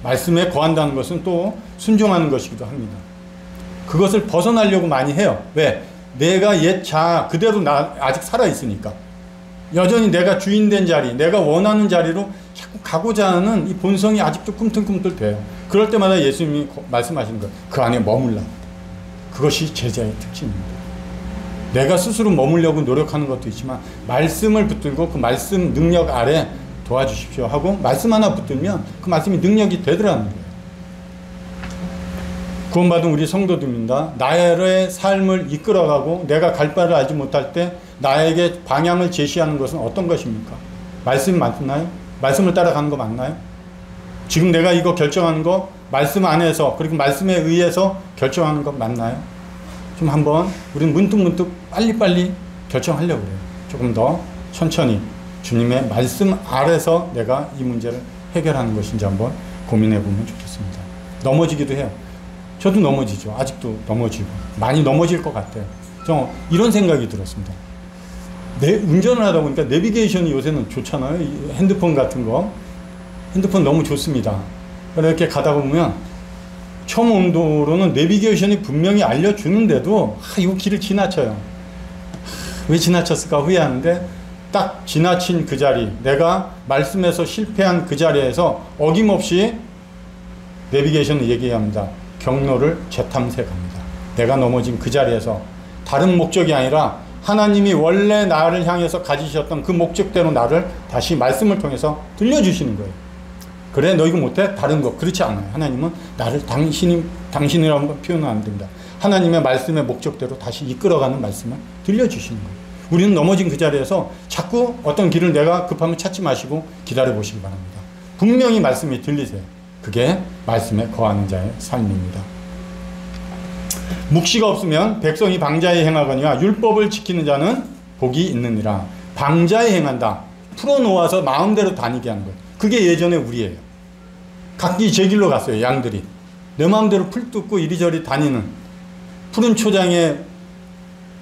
말씀에 거한다는 것은 또 순종하는 것이기도 합니다. 그것을 벗어나려고 많이 해요. 왜? 내가 옛 자아 그대로 아직 살아있으니까. 여전히 내가 주인된 자리, 내가 원하는 자리로 자꾸 가고자 하는 이 본성이 아직도 꿈틀꿈틀 돼요. 그럴 때마다 예수님이 말씀하시는 것, 그 안에 머물라. 그것이 제자의 특징입니다. 내가 스스로 머물려고 노력하는 것도 있지만 말씀을 붙들고 그 말씀 능력 아래 도와주십시오 하고 말씀 하나 붙들면 그 말씀이 능력이 되더라는 거예요. 구원받은 우리 성도들입니다. 나의 삶을 이끌어가고 내가 갈 바를 알지 못할 때 나에게 방향을 제시하는 것은 어떤 것입니까? 말씀이 맞나요? 말씀을 따라가는 거 맞나요? 지금 내가 이거 결정하는 거 말씀 안에서 그리고 말씀에 의해서 결정하는 거 맞나요? 좀 한번 우리는 문득문득 빨리빨리 결정하려고 그래요. 조금 더 천천히 주님의 말씀 아래서 내가 이 문제를 해결하는 것인지 한번 고민해 보면 좋겠습니다. 넘어지기도 해요. 저도 넘어지죠. 아직도 넘어지고 많이 넘어질 것 같아요. 저 이런 생각이 들었습니다. 운전을 하다 보니까 내비게이션이 요새는 좋잖아요. 핸드폰 같은 거. 핸드폰 너무 좋습니다. 이렇게 가다 보면 처음 온 도로는 내비게이션이 분명히 알려주는데도 이거 길을 지나쳐요. 왜 지나쳤을까 후회하는데 딱 지나친 그 자리, 내가 말씀에서 실패한 그 자리에서 어김없이 내비게이션을 얘기합니다. 경로를 재탐색합니다. 내가 넘어진 그 자리에서 다른 목적이 아니라 하나님이 원래 나를 향해서 가지셨던 그 목적대로 나를 다시 말씀을 통해서 들려주시는 거예요. 그래 너희가 못해? 다른 거. 그렇지 않아요. 하나님은 나를 당신이라고 표현은 안 됩니다. 하나님의 말씀의 목적대로 다시 이끌어가는 말씀을 들려주시는 거예요. 우리는 넘어진 그 자리에서 자꾸 어떤 길을 내가 급하면 찾지 마시고 기다려 보시기 바랍니다. 분명히 말씀이 들리세요. 그게 말씀에 거하는 자의 삶입니다. 묵시가 없으면 백성이 방자에 행하거니와 율법을 지키는 자는 복이 있느니라. 방자에 행한다. 풀어놓아서 마음대로 다니게 하는 거예요. 그게 예전에 우리예요. 각기 제 길로 갔어요. 양들이. 내 마음대로 풀 뜯고 이리저리 다니는 푸른 초장에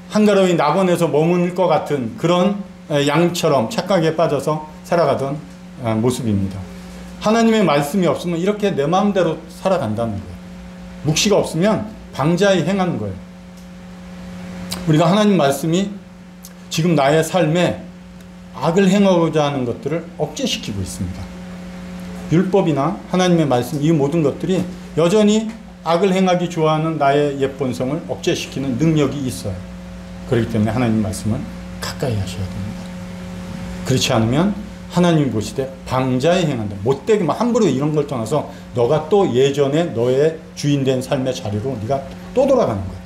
한가로이 낙원에서 머물 것 같은 그런 양처럼 착각에 빠져서 살아가던 모습입니다. 하나님의 말씀이 없으면 이렇게 내 마음대로 살아간다는 거예요. 묵시가 없으면 방자에 행하는 거예요. 우리가 하나님 말씀이 지금 나의 삶에 악을 행하고자 하는 것들을 억제시키고 있습니다. 율법이나 하나님의 말씀 이 모든 것들이 여전히 악을 행하기 좋아하는 나의 옛 본성을 억제시키는 능력이 있어요. 그렇기 때문에 하나님 말씀을 가까이 하셔야 됩니다. 그렇지 않으면 하나님이 보시되 방자에 행한다. 못되게 함부로 이런 걸 떠나서 너가 또 예전에 너의 주인된 삶의 자리로 네가 또 돌아가는 거예요.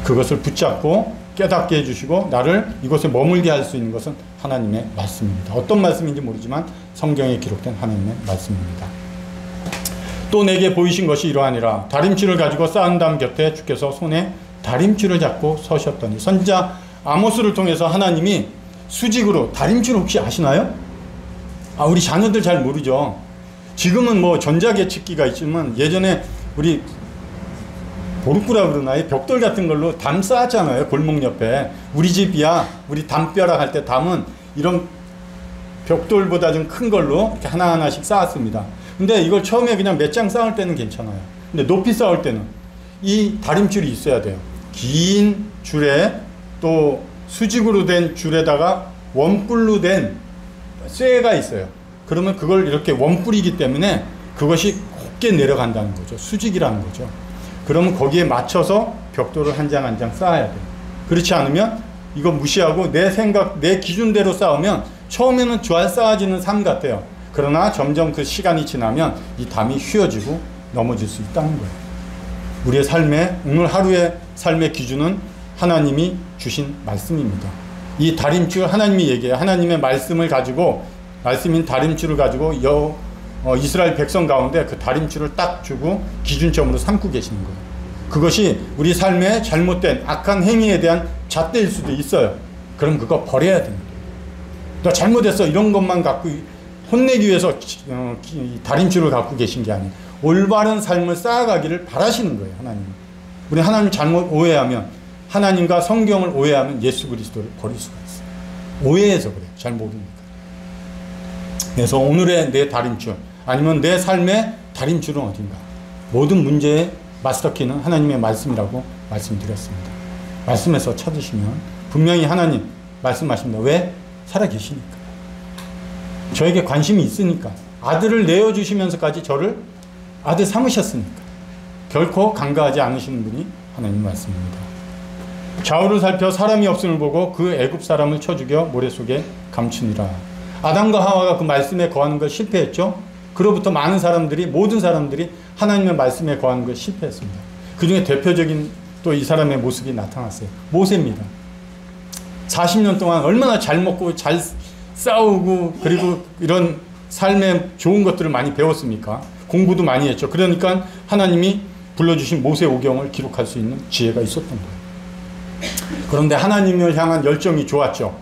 그것을 붙잡고 깨닫게 해주시고 나를 이곳에 머물게 할 수 있는 것은 하나님의 말씀입니다. 어떤 말씀인지 모르지만 성경에 기록된 하나님의 말씀입니다. 또 내게 보이신 것이 이러하니라. 다림줄을 가지고 쌓은 담 곁에 주께서 손에 다림줄을 잡고 서셨더니. 선지자 아모스를 통해서 하나님이 수직으로 다림줄 혹시 아시나요? 우리 자녀들 잘 모르죠. 지금은 뭐 전자계측기가 있지만 예전에 우리 보르꾸라 그러나요? 벽돌 같은 걸로 담 쌓았잖아요. 골목 옆에. 우리 집이야 우리 담벼락 할 때 담은 이런 벽돌보다 좀 큰 걸로 이렇게 하나하나씩 쌓았습니다. 근데 이걸 처음에 그냥 몇 장 쌓을 때는 괜찮아요. 근데 높이 쌓을 때는 이 다림줄이 있어야 돼요. 긴 줄에 또 수직으로 된 줄에다가 원뿔로 된 쇠가 있어요. 그러면 그걸 이렇게 원뿔이기 때문에 그것이 곱게 내려간다는 거죠. 수직이라는 거죠. 그러면 거기에 맞춰서 벽돌을 한 장 한 장 쌓아야 돼요. 그렇지 않으면 이거 무시하고 내 생각, 내 기준대로 쌓으면 처음에는 잘 쌓아지는 삶 같아요. 그러나 점점 그 시간이 지나면 이 담이 휘어지고 넘어질 수 있다는 거예요. 우리의 삶의 오늘 하루의 삶의 기준은 하나님이 주신 말씀입니다. 이 다림줄 하나님이 얘기해요. 하나님의 말씀을 가지고 말씀인 다림줄을 가지고 이스라엘 백성 가운데 그 다림줄을 딱 주고 기준점으로 삼고 계시는 거예요. 그것이 우리 삶의 잘못된 악한 행위에 대한 잣대일 수도 있어요. 그럼 그거 버려야 됩니다. 너 잘못했어 이런 것만 갖고 혼내기 위해서 다림줄을 갖고 계신 게 아니에요. 올바른 삶을 쌓아가기를 바라시는 거예요. 하나님. 우리 하나님 잘못 오해하면 하나님과 성경을 오해하면 예수 그리스도를 버릴 수가 있어요. 오해해서 그래요. 잘 모르니까. 그래서 오늘의 내 다림줄 아니면 내 삶의 다림줄은 어딘가. 모든 문제의 마스터키는 하나님의 말씀이라고 말씀드렸습니다. 말씀에서 찾으시면 분명히 하나님 말씀하십니다. 왜? 살아계시니까. 저에게 관심이 있으니까. 아들을 내어주시면서까지 저를 아들 삼으셨으니까. 결코 간과하지 않으시는 분이 하나님 말씀입니다. 좌우를 살펴 사람이 없음을 보고 그 애굽 사람을 쳐 죽여 모래 속에 감추니라. 아담과 하와가 그 말씀에 거하는 걸 실패했죠. 그로부터 많은 사람들이, 모든 사람들이 하나님의 말씀에 거하는 걸 실패했습니다. 그 중에 대표적인 또 이 사람의 모습이 나타났어요. 모세입니다. 40년 동안 얼마나 잘 먹고 잘 싸우고 그리고 이런 삶의 좋은 것들을 많이 배웠습니까? 공부도 많이 했죠. 그러니까 하나님이 불러주신 모세오경을 기록할 수 있는 지혜가 있었던 거예요. 그런데 하나님을 향한 열정이 좋았죠.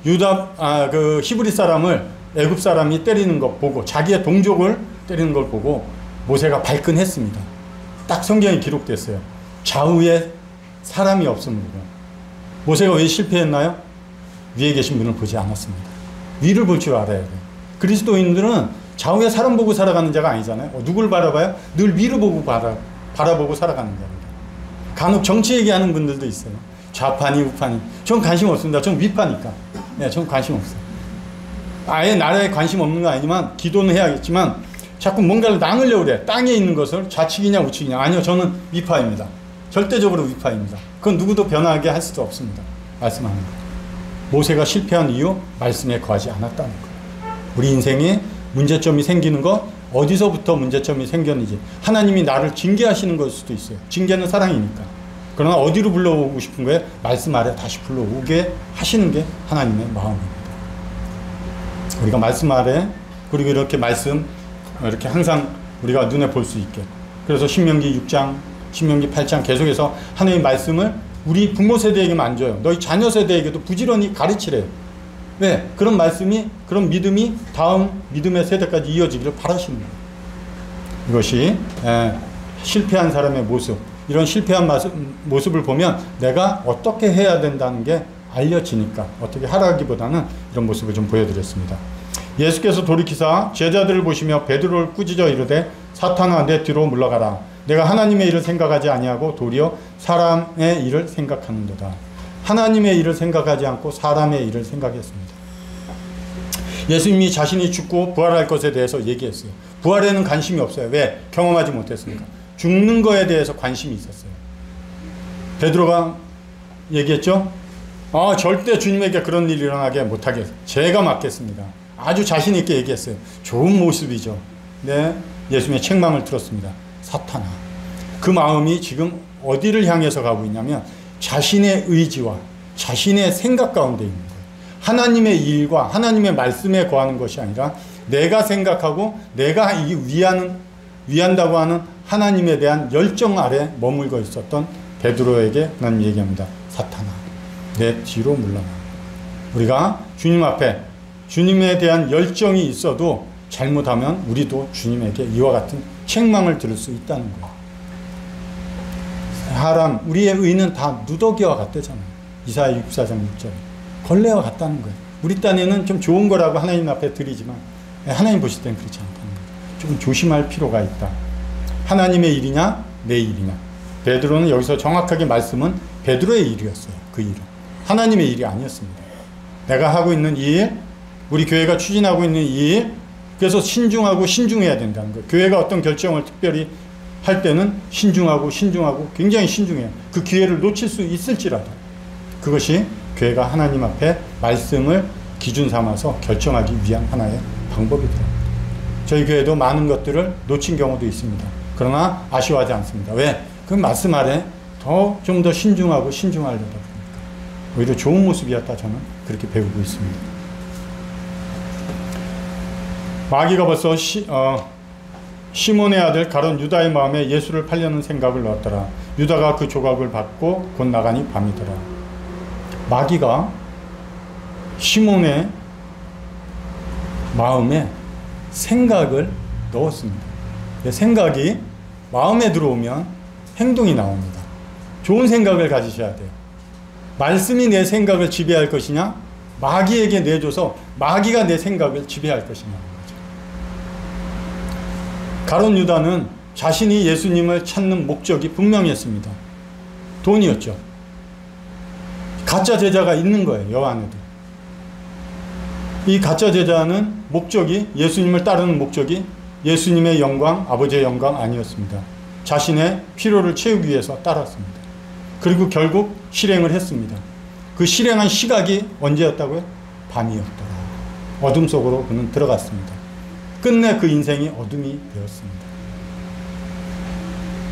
그 히브리 사람을 애굽 사람이 때리는 것 보고, 자기의 동족을 때리는 걸 보고 모세가 발끈했습니다. 딱 성경에 기록됐어요. 좌우에 사람이 없음을 보고. 모세가 왜 실패했나요? 위에 계신 분을 보지 않았습니다. 위를 볼 줄 알아야 돼요. 그리스도인들은 좌우에 사람 보고 살아가는 자가 아니잖아요. 누굴 바라봐요? 늘 위를 보고 바라보고 살아가는 자입니다. 간혹 정치 얘기하는 분들도 있어요. 좌파니 우파니. 전 관심 없습니다. 전 위파니까. 네, 전 관심 없어요. 아예 나라에 관심 없는 거 아니지만 기도는 해야겠지만 자꾸 뭔가를 나누려고 그래. 땅에 있는 것을 좌측이냐 우측이냐. 아니요, 저는 위파입니다. 절대적으로 위파입니다. 그건 누구도 변하게 할 수도 없습니다. 말씀합니다. 모세가 실패한 이유, 말씀에 거하지 않았다는 거예요. 우리 인생에 문제점이 생기는 것, 어디서부터 문제점이 생겼는지. 하나님이 나를 징계하시는 걸 수도 있어요. 징계는 사랑이니까. 그러나 어디로 불러오고 싶은 거예요? 말씀 아래 다시 불러오게 하시는 게 하나님의 마음입니다. 우리가 말씀 아래, 그리고 이렇게 말씀, 이렇게 항상 우리가 눈에 볼 수 있게. 그래서 신명기 6장, 신명기 8장 계속해서 하나님의 말씀을 우리 부모 세대에게만 안 줘요. 너희 자녀 세대에게도 부지런히 가르치래요. 왜? 그런 말씀이, 그런 믿음이 다음 믿음의 세대까지 이어지기를 바라시는 거예요. 이것이 실패한 사람의 모습, 이런 실패한 모습을 보면 내가 어떻게 해야 된다는 게 알려지니까 어떻게 하라기보다는 이런 모습을 좀 보여드렸습니다. 예수께서 돌이키사 제자들을 보시며 베드로를 꾸짖어 이르되 사탄아 내 뒤로 물러가라. 내가 하나님의 일을 생각하지 아니하고 도리어 사람의 일을 생각하는도다. 하나님의 일을 생각하지 않고 사람의 일을 생각했습니다. 예수님이 자신이 죽고 부활할 것에 대해서 얘기했어요. 부활에는 관심이 없어요. 왜? 경험하지 못했으니까. 죽는 거에 대해서 관심이 있었어요. 베드로가 얘기했죠. 절대 주님에게 그런 일이 일어나게 못하게 제가 맡겠습니다. 아주 자신 있게 얘기했어요. 좋은 모습이죠. 네, 예수님의 책망을 들었습니다. 사탄아. 그 마음이 지금 어디를 향해서 가고 있냐면 자신의 의지와 자신의 생각 가운데 있는 거예요. 하나님의 일과 하나님의 말씀에 거하는 것이 아니라 내가 생각하고 내가 위한다고 하는 하나님에 대한 열정 아래 머물고 있었던 베드로에게 하나님 얘기합니다. 사탄아, 내 뒤로 물러나. 우리가 주님 앞에 주님에 대한 열정이 있어도 잘못하면 우리도 주님에게 이와 같은 책망을 들을 수 있다는 거예요. 사람, 우리의 의는 다 누더기와 같대잖아요. 이사야 64장 6절. 걸레와 같다는 거예요. 우리 딴에는 좀 좋은 거라고 하나님 앞에 드리지만 하나님 보실 때는 그렇지 않다는 거예요. 조금 조심할 필요가 있다. 하나님의 일이냐 내 일이냐. 베드로는 여기서 정확하게 말씀은 베드로의 일이었어요. 그 일은 하나님의 일이 아니었습니다. 내가 하고 있는 이 일, 우리 교회가 추진하고 있는 이 일, 그래서 신중하고 신중해야 된다는 거예요. 교회가 어떤 결정을 특별히 할 때는 신중하고 굉장히 신중해요. 그 기회를 놓칠 수 있을지라도. 그것이 교회가 하나님 앞에 말씀을 기준 삼아서 결정하기 위한 하나의 방법이더라고요. 저희 교회도 많은 것들을 놓친 경우도 있습니다. 그러나 아쉬워하지 않습니다. 왜? 그 말씀 아래 좀 더 신중하려다 보니까 오히려 좋은 모습이었다. 저는 그렇게 배우고 있습니다. 마귀가 벌써 시몬의 아들 가룟 유다의 마음에 예수를 팔려는 생각을 넣었더라. 유다가 그 조각을 받고 곧 나가니 밤이더라. 마귀가 시몬의 마음에 생각을 넣었습니다. 생각이 마음에 들어오면 행동이 나옵니다. 좋은 생각을 가지셔야 돼요. 말씀이 내 생각을 지배할 것이냐, 마귀에게 내줘서 마귀가 내 생각을 지배할 것이냐. 가룟 유다는 자신이 예수님을 찾는 목적이 분명했습니다. 돈이었죠. 가짜 제자가 있는 거예요. 여 안에도. 이 가짜 제자는 목적이, 예수님을 따르는 목적이 예수님의 영광, 아버지의 영광 아니었습니다. 자신의 필요를 채우기 위해서 따랐습니다. 그리고 결국 실행을 했습니다. 그 실행한 시각이 언제였다고요? 밤이었더라. 어둠 속으로 그는 들어갔습니다. 끝내 그 인생이 어둠이 되었습니다.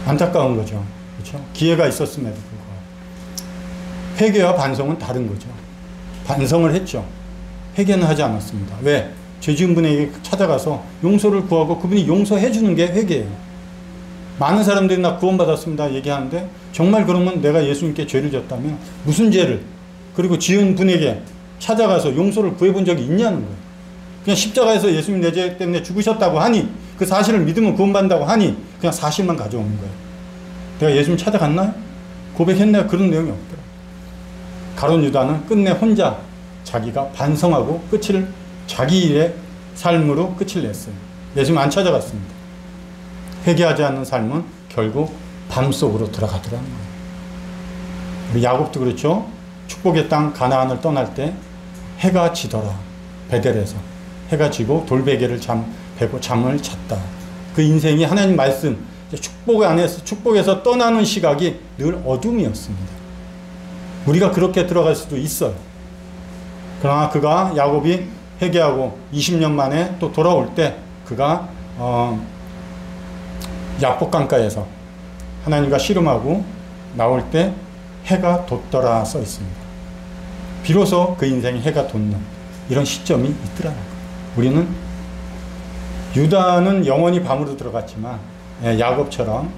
안타까운 거죠. 그렇죠? 기회가 있었음에도 불구하고. 회개와 반성은 다른 거죠. 반성을 했죠. 회개는 하지 않았습니다. 왜? 죄 지은 분에게 찾아가서 용서를 구하고 그분이 용서해 주는 게 회개예요. 많은 사람들이 나 구원받았습니다 얘기하는데 정말 그러면 내가 예수님께 죄를 졌다면 무슨 죄를 그리고 지은 분에게 찾아가서 용서를 구해본 적이 있냐는 거예요. 그냥 십자가에서 예수님 내 죄 때문에 죽으셨다고 하니 그 사실을 믿으면 구원받는다고 하니 그냥 사실만 가져오는 거예요. 내가 예수님 찾아갔나요? 고백했나요? 그런 내용이 없더라. 가룟 유다는 끝내 혼자 자기가 반성하고 끝을 자기 일의 삶으로 끝을 냈어요. 예수님 안 찾아갔습니다. 회개하지 않는 삶은 결국 밤속으로 들어가더라는 거예요. 우리 야곱도 그렇죠. 축복의 땅 가나안을 떠날 때 해가 지더라. 베델에서 해가 지고 돌베개를 베고 잠을 잤다. 그 인생이 하나님 말씀 축복 안에서 축복에서 떠나는 시각이 늘 어둠이었습니다. 우리가 그렇게 들어갈 수도 있어요. 그러나 그가 야곱이 회개하고 20년 만에 또 돌아올 때 그가 야복강가에서 하나님과 씨름하고 나올 때 해가 돋더라 써 있습니다. 비로소 그 인생이 해가 돋는 이런 시점이 있더라고요. 우리는 유다는 영원히 밤으로 들어갔지만 야곱처럼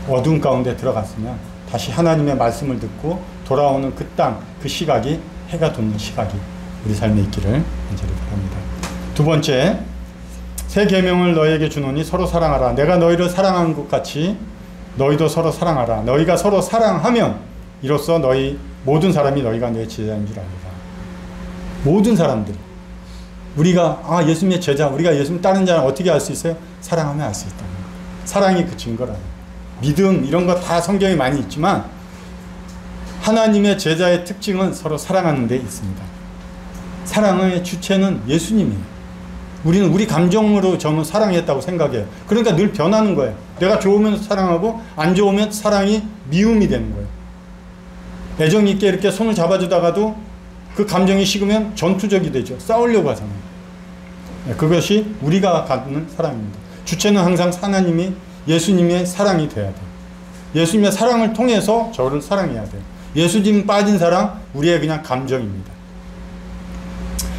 어두운 가운데 들어갔으면 다시 하나님의 말씀을 듣고 돌아오는 그 땅, 그 시각이 해가 돋는 시각이 우리 삶에 있기를 간절히 바랍니다. 두 번째, 새 계명을 너희에게 주노니 서로 사랑하라. 내가 너희를 사랑한 것 같이 너희도 서로 사랑하라. 너희가 서로 사랑하면 이로써 너희 모든 사람이 너희가 내 제자인 줄 알리라. 모든 사람들이 우리가 예수님의 제자, 우리가 예수님 따르는 자는 어떻게 알 수 있어요? 사랑하면 알 수 있다. 사랑이 그 증거라. 믿음 이런 거 다 성경에 많이 있지만 하나님의 제자의 특징은 서로 사랑하는 데 있습니다. 사랑의 주체는 예수님이에요. 우리는 우리 감정으로 저는 사랑했다고 생각해요. 그러니까 늘 변하는 거예요. 내가 좋으면 사랑하고 안 좋으면 사랑이 미움이 되는 거예요. 애정 있게 이렇게 손을 잡아주다가도 그 감정이 식으면 전투적이 되죠. 싸우려고 하잖아요. 그것이 우리가 갖는 사랑입니다. 주체는 항상 하나님이 예수님의 사랑이 돼야 돼요. 예수님의 사랑을 통해서 저를 사랑해야 돼요. 예수님 빠진 사랑 우리의 그냥 감정입니다.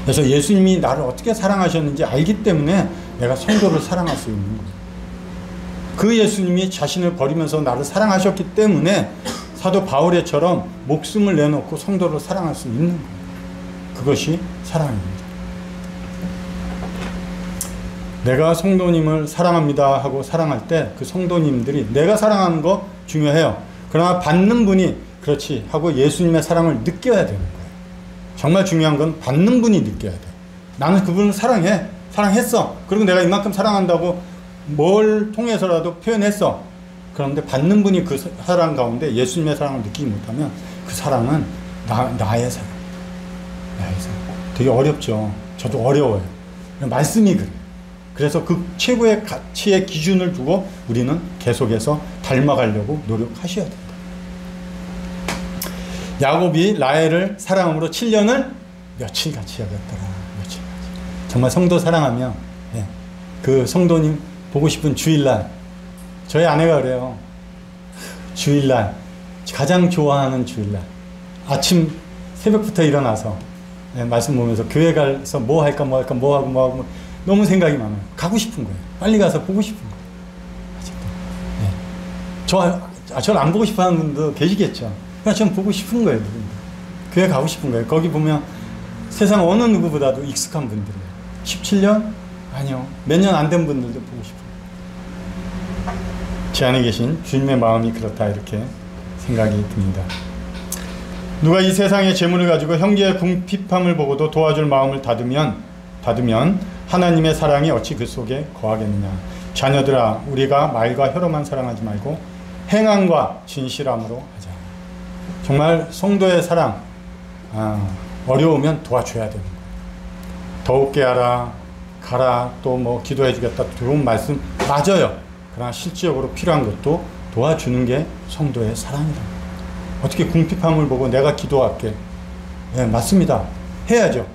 그래서 예수님이 나를 어떻게 사랑하셨는지 알기 때문에 내가 성도를 사랑할 수 있는 거예요. 그 예수님이 자신을 버리면서 나를 사랑하셨기 때문에 사도 바울의처럼 목숨을 내놓고 성도를 사랑할 수 있는 거예요. 그것이 사랑입니다. 내가 성도님을 사랑합니다 하고 사랑할 때 그 성도님들이 내가 사랑하는 거 중요해요. 그러나 받는 분이 그렇지 하고 예수님의 사랑을 느껴야 되는 거예요. 정말 중요한 건 받는 분이 느껴야 돼. 나는 그분을 사랑해. 사랑했어. 그리고 내가 이만큼 사랑한다고 뭘 통해서라도 표현했어. 그런데 받는 분이 그 사랑 가운데 예수님의 사랑을 느끼지 못하면 그 사랑은 나의 사랑. 나의 사랑. 되게 어렵죠. 저도 어려워요. 말씀이 그래요. 그래서 그 최고의 가치의 기준을 두고 우리는 계속해서 닮아가려고 노력하셔야 됩니다. 야곱이 라헬을 사랑함으로 7년을 며칠 같이 여겼더라. 며칠 같이. 정말 성도 사랑하면 그 성도님 보고 싶은 주일날, 저희 아내가 그래요. 주일날 가장 좋아하는 주일날 아침 새벽부터 일어나서 말씀 보면서 교회 가서 뭐 할까 뭐 너무 생각이 많아요. 가고 싶은 거예요. 빨리 가서 보고 싶은 거예요. 저를 안 보고 싶어 하는 분도 계시겠죠. 그냥 전 보고 싶은 거예요. 교회 가고 싶은 거예요. 거기 보면 세상 어느 누구보다도 익숙한 분들이에요. 17년? 아니요. 몇 년 안 된 분들도 보고 싶어요. 제 안에 계신 주님의 마음이 그렇다 이렇게 생각이 듭니다. 누가 이 세상의 재물을 가지고 형제의 궁핍함을 보고도 도와줄 마음을 닫으면 하나님의 사랑이 어찌 그 속에 거하겠느냐. 자녀들아, 우리가 말과 혀로만 사랑하지 말고 행함과 진실함으로 하자. 정말 성도의 사랑, 어려우면 도와줘야 되는 거예요. 더욱게 하라, 가라, 또 뭐 기도해 주겠다, 좋은 말씀 맞아요. 그러나 실질적으로 필요한 것도 도와주는 게 성도의 사랑이다. 어떻게 궁핍함을 보고 내가 기도할게. 네, 맞습니다. 해야죠.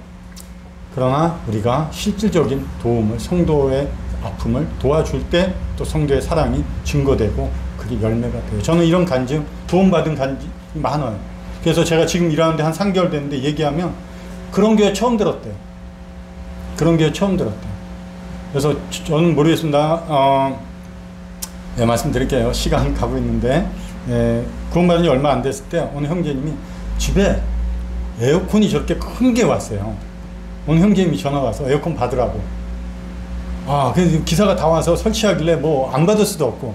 그러나 우리가 실질적인 도움을, 성도의 아픔을 도와줄 때 또 성도의 사랑이 증거되고 그게 열매가 돼요. 저는 이런 간증, 도움받은 간증이 많아요. 그래서 제가 지금 일하는데 한 3개월 됐는데 얘기하면 그런 교회 처음 들었대요. 그런 교회 처음 들었대요. 그래서 저는 모르겠습니다. 네, 말씀드릴게요. 시간 가고 있는데 구원받은 지 얼마 안 됐을 때 어느 형제님이 집에 에어컨이 저렇게 큰 게 왔어요. 어느 형제님이 전화 와서 에어컨 받으라고. 그래서 기사가 다 와서 설치하길래 뭐 안 받을 수도 없고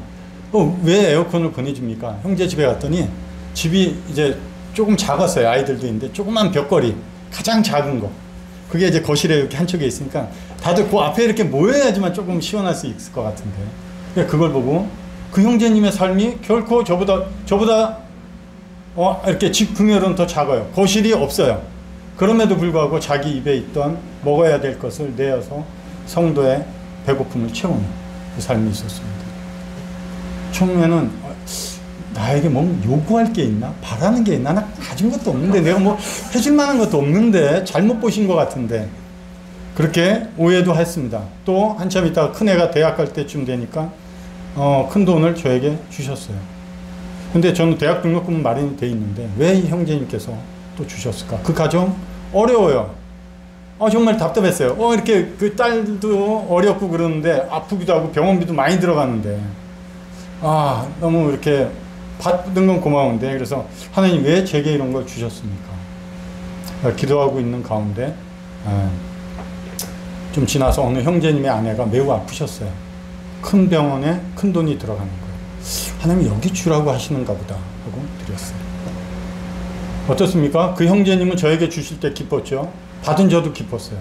왜 에어컨을 보내줍니까? 형제 집에 갔더니 집이 이제 조금 작았어요. 아이들도 있는데 조그만 벽걸이 가장 작은 거 그게 이제 거실에 이렇게 한쪽에 있으니까 다들 그 앞에 이렇게 모여야지만 조금 시원할 수 있을 것 같은데 그걸 보고 그 형제님의 삶이 결코 저보다 이렇게 집 금열은 더 작아요. 거실이 없어요. 그럼에도 불구하고 자기 입에 있던 먹어야 될 것을 내어서 성도의 배고픔을 채우는 그 삶이 있었습니다. 처음에는 나에게 뭐 요구할 게 있나? 바라는 게 있나? 나 가진 것도 없는데 내가 뭐 해줄 만한 것도 없는데 잘못 보신 것 같은데 그렇게 오해도 했습니다. 또 한참 있다가 큰애가 대학 갈 때쯤 되니까 큰 돈을 저에게 주셨어요. 근데 저는 대학 등록금은 마련이 돼 있는데 왜 이 형제님께서 또 주셨을까? 그 가정 어려워요. 정말 답답했어요. 이렇게 그 딸도 어렵고 그러는데 아프기도 하고 병원비도 많이 들어가는데 너무 이렇게 받는 건 고마운데 그래서 하나님 왜 제게 이런 걸 주셨습니까? 기도하고 있는 가운데 좀 지나서 어느 형제님의 아내가 매우 아프셨어요. 큰 병원에 큰 돈이 들어가는 거예요. 하나님 여기 주라고 하시는가 보다 하고 드렸어요. 어떻습니까? 그 형제님은 저에게 주실 때 기뻤죠. 받은 저도 기뻤어요.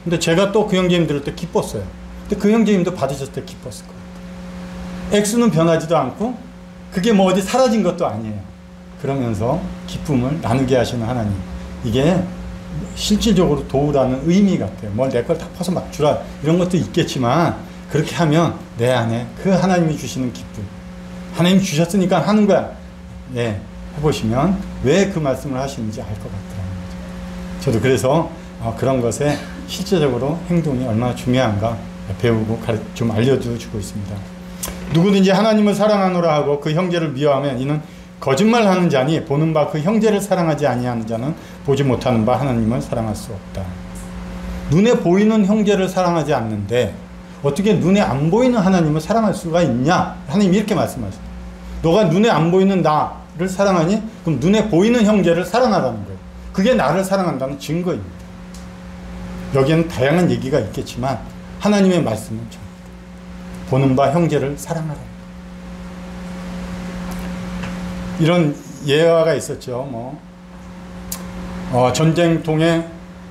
근데 제가 또 그 형제님 들을 때 기뻤어요. 근데 그 형제님도 받으셨을 때 기뻤을 거예요. 액수는 변하지도 않고 그게 뭐 어디 사라진 것도 아니에요. 그러면서 기쁨을 나누게 하시는 하나님. 이게 실질적으로 도우라는 의미 같아요. 뭘 내 걸 다 퍼서 막 주라 이런 것도 있겠지만 그렇게 하면 내 안에 그 하나님이 주시는 기쁨. 하나님이 주셨으니까 하는 거야. 해보시면 왜 그 말씀을 하시는지 알 것 같더라고요. 저도 그래서 그런 것에 실제적으로 행동이 얼마나 중요한가 배우고 좀 알려주고 있습니다. 누구든지 하나님을 사랑하노라 하고 그 형제를 미워하면 이는 거짓말하는 자니 보는 바 그 형제를 사랑하지 아니하는 자는 보지 못하는 바 하나님을 사랑할 수 없다. 눈에 보이는 형제를 사랑하지 않는데 어떻게 눈에 안 보이는 하나님을 사랑할 수가 있냐? 하나님이 이렇게 말씀하십니다. 너가 눈에 안 보이는 나를 사랑하니 그럼 눈에 보이는 형제를 사랑하라는 거예요. 그게 나를 사랑한다는 증거입니다. 여기에는 다양한 얘기가 있겠지만 하나님의 말씀은 보는 바 형제를 사랑하라. 이런 예화가 있었죠. 전쟁통에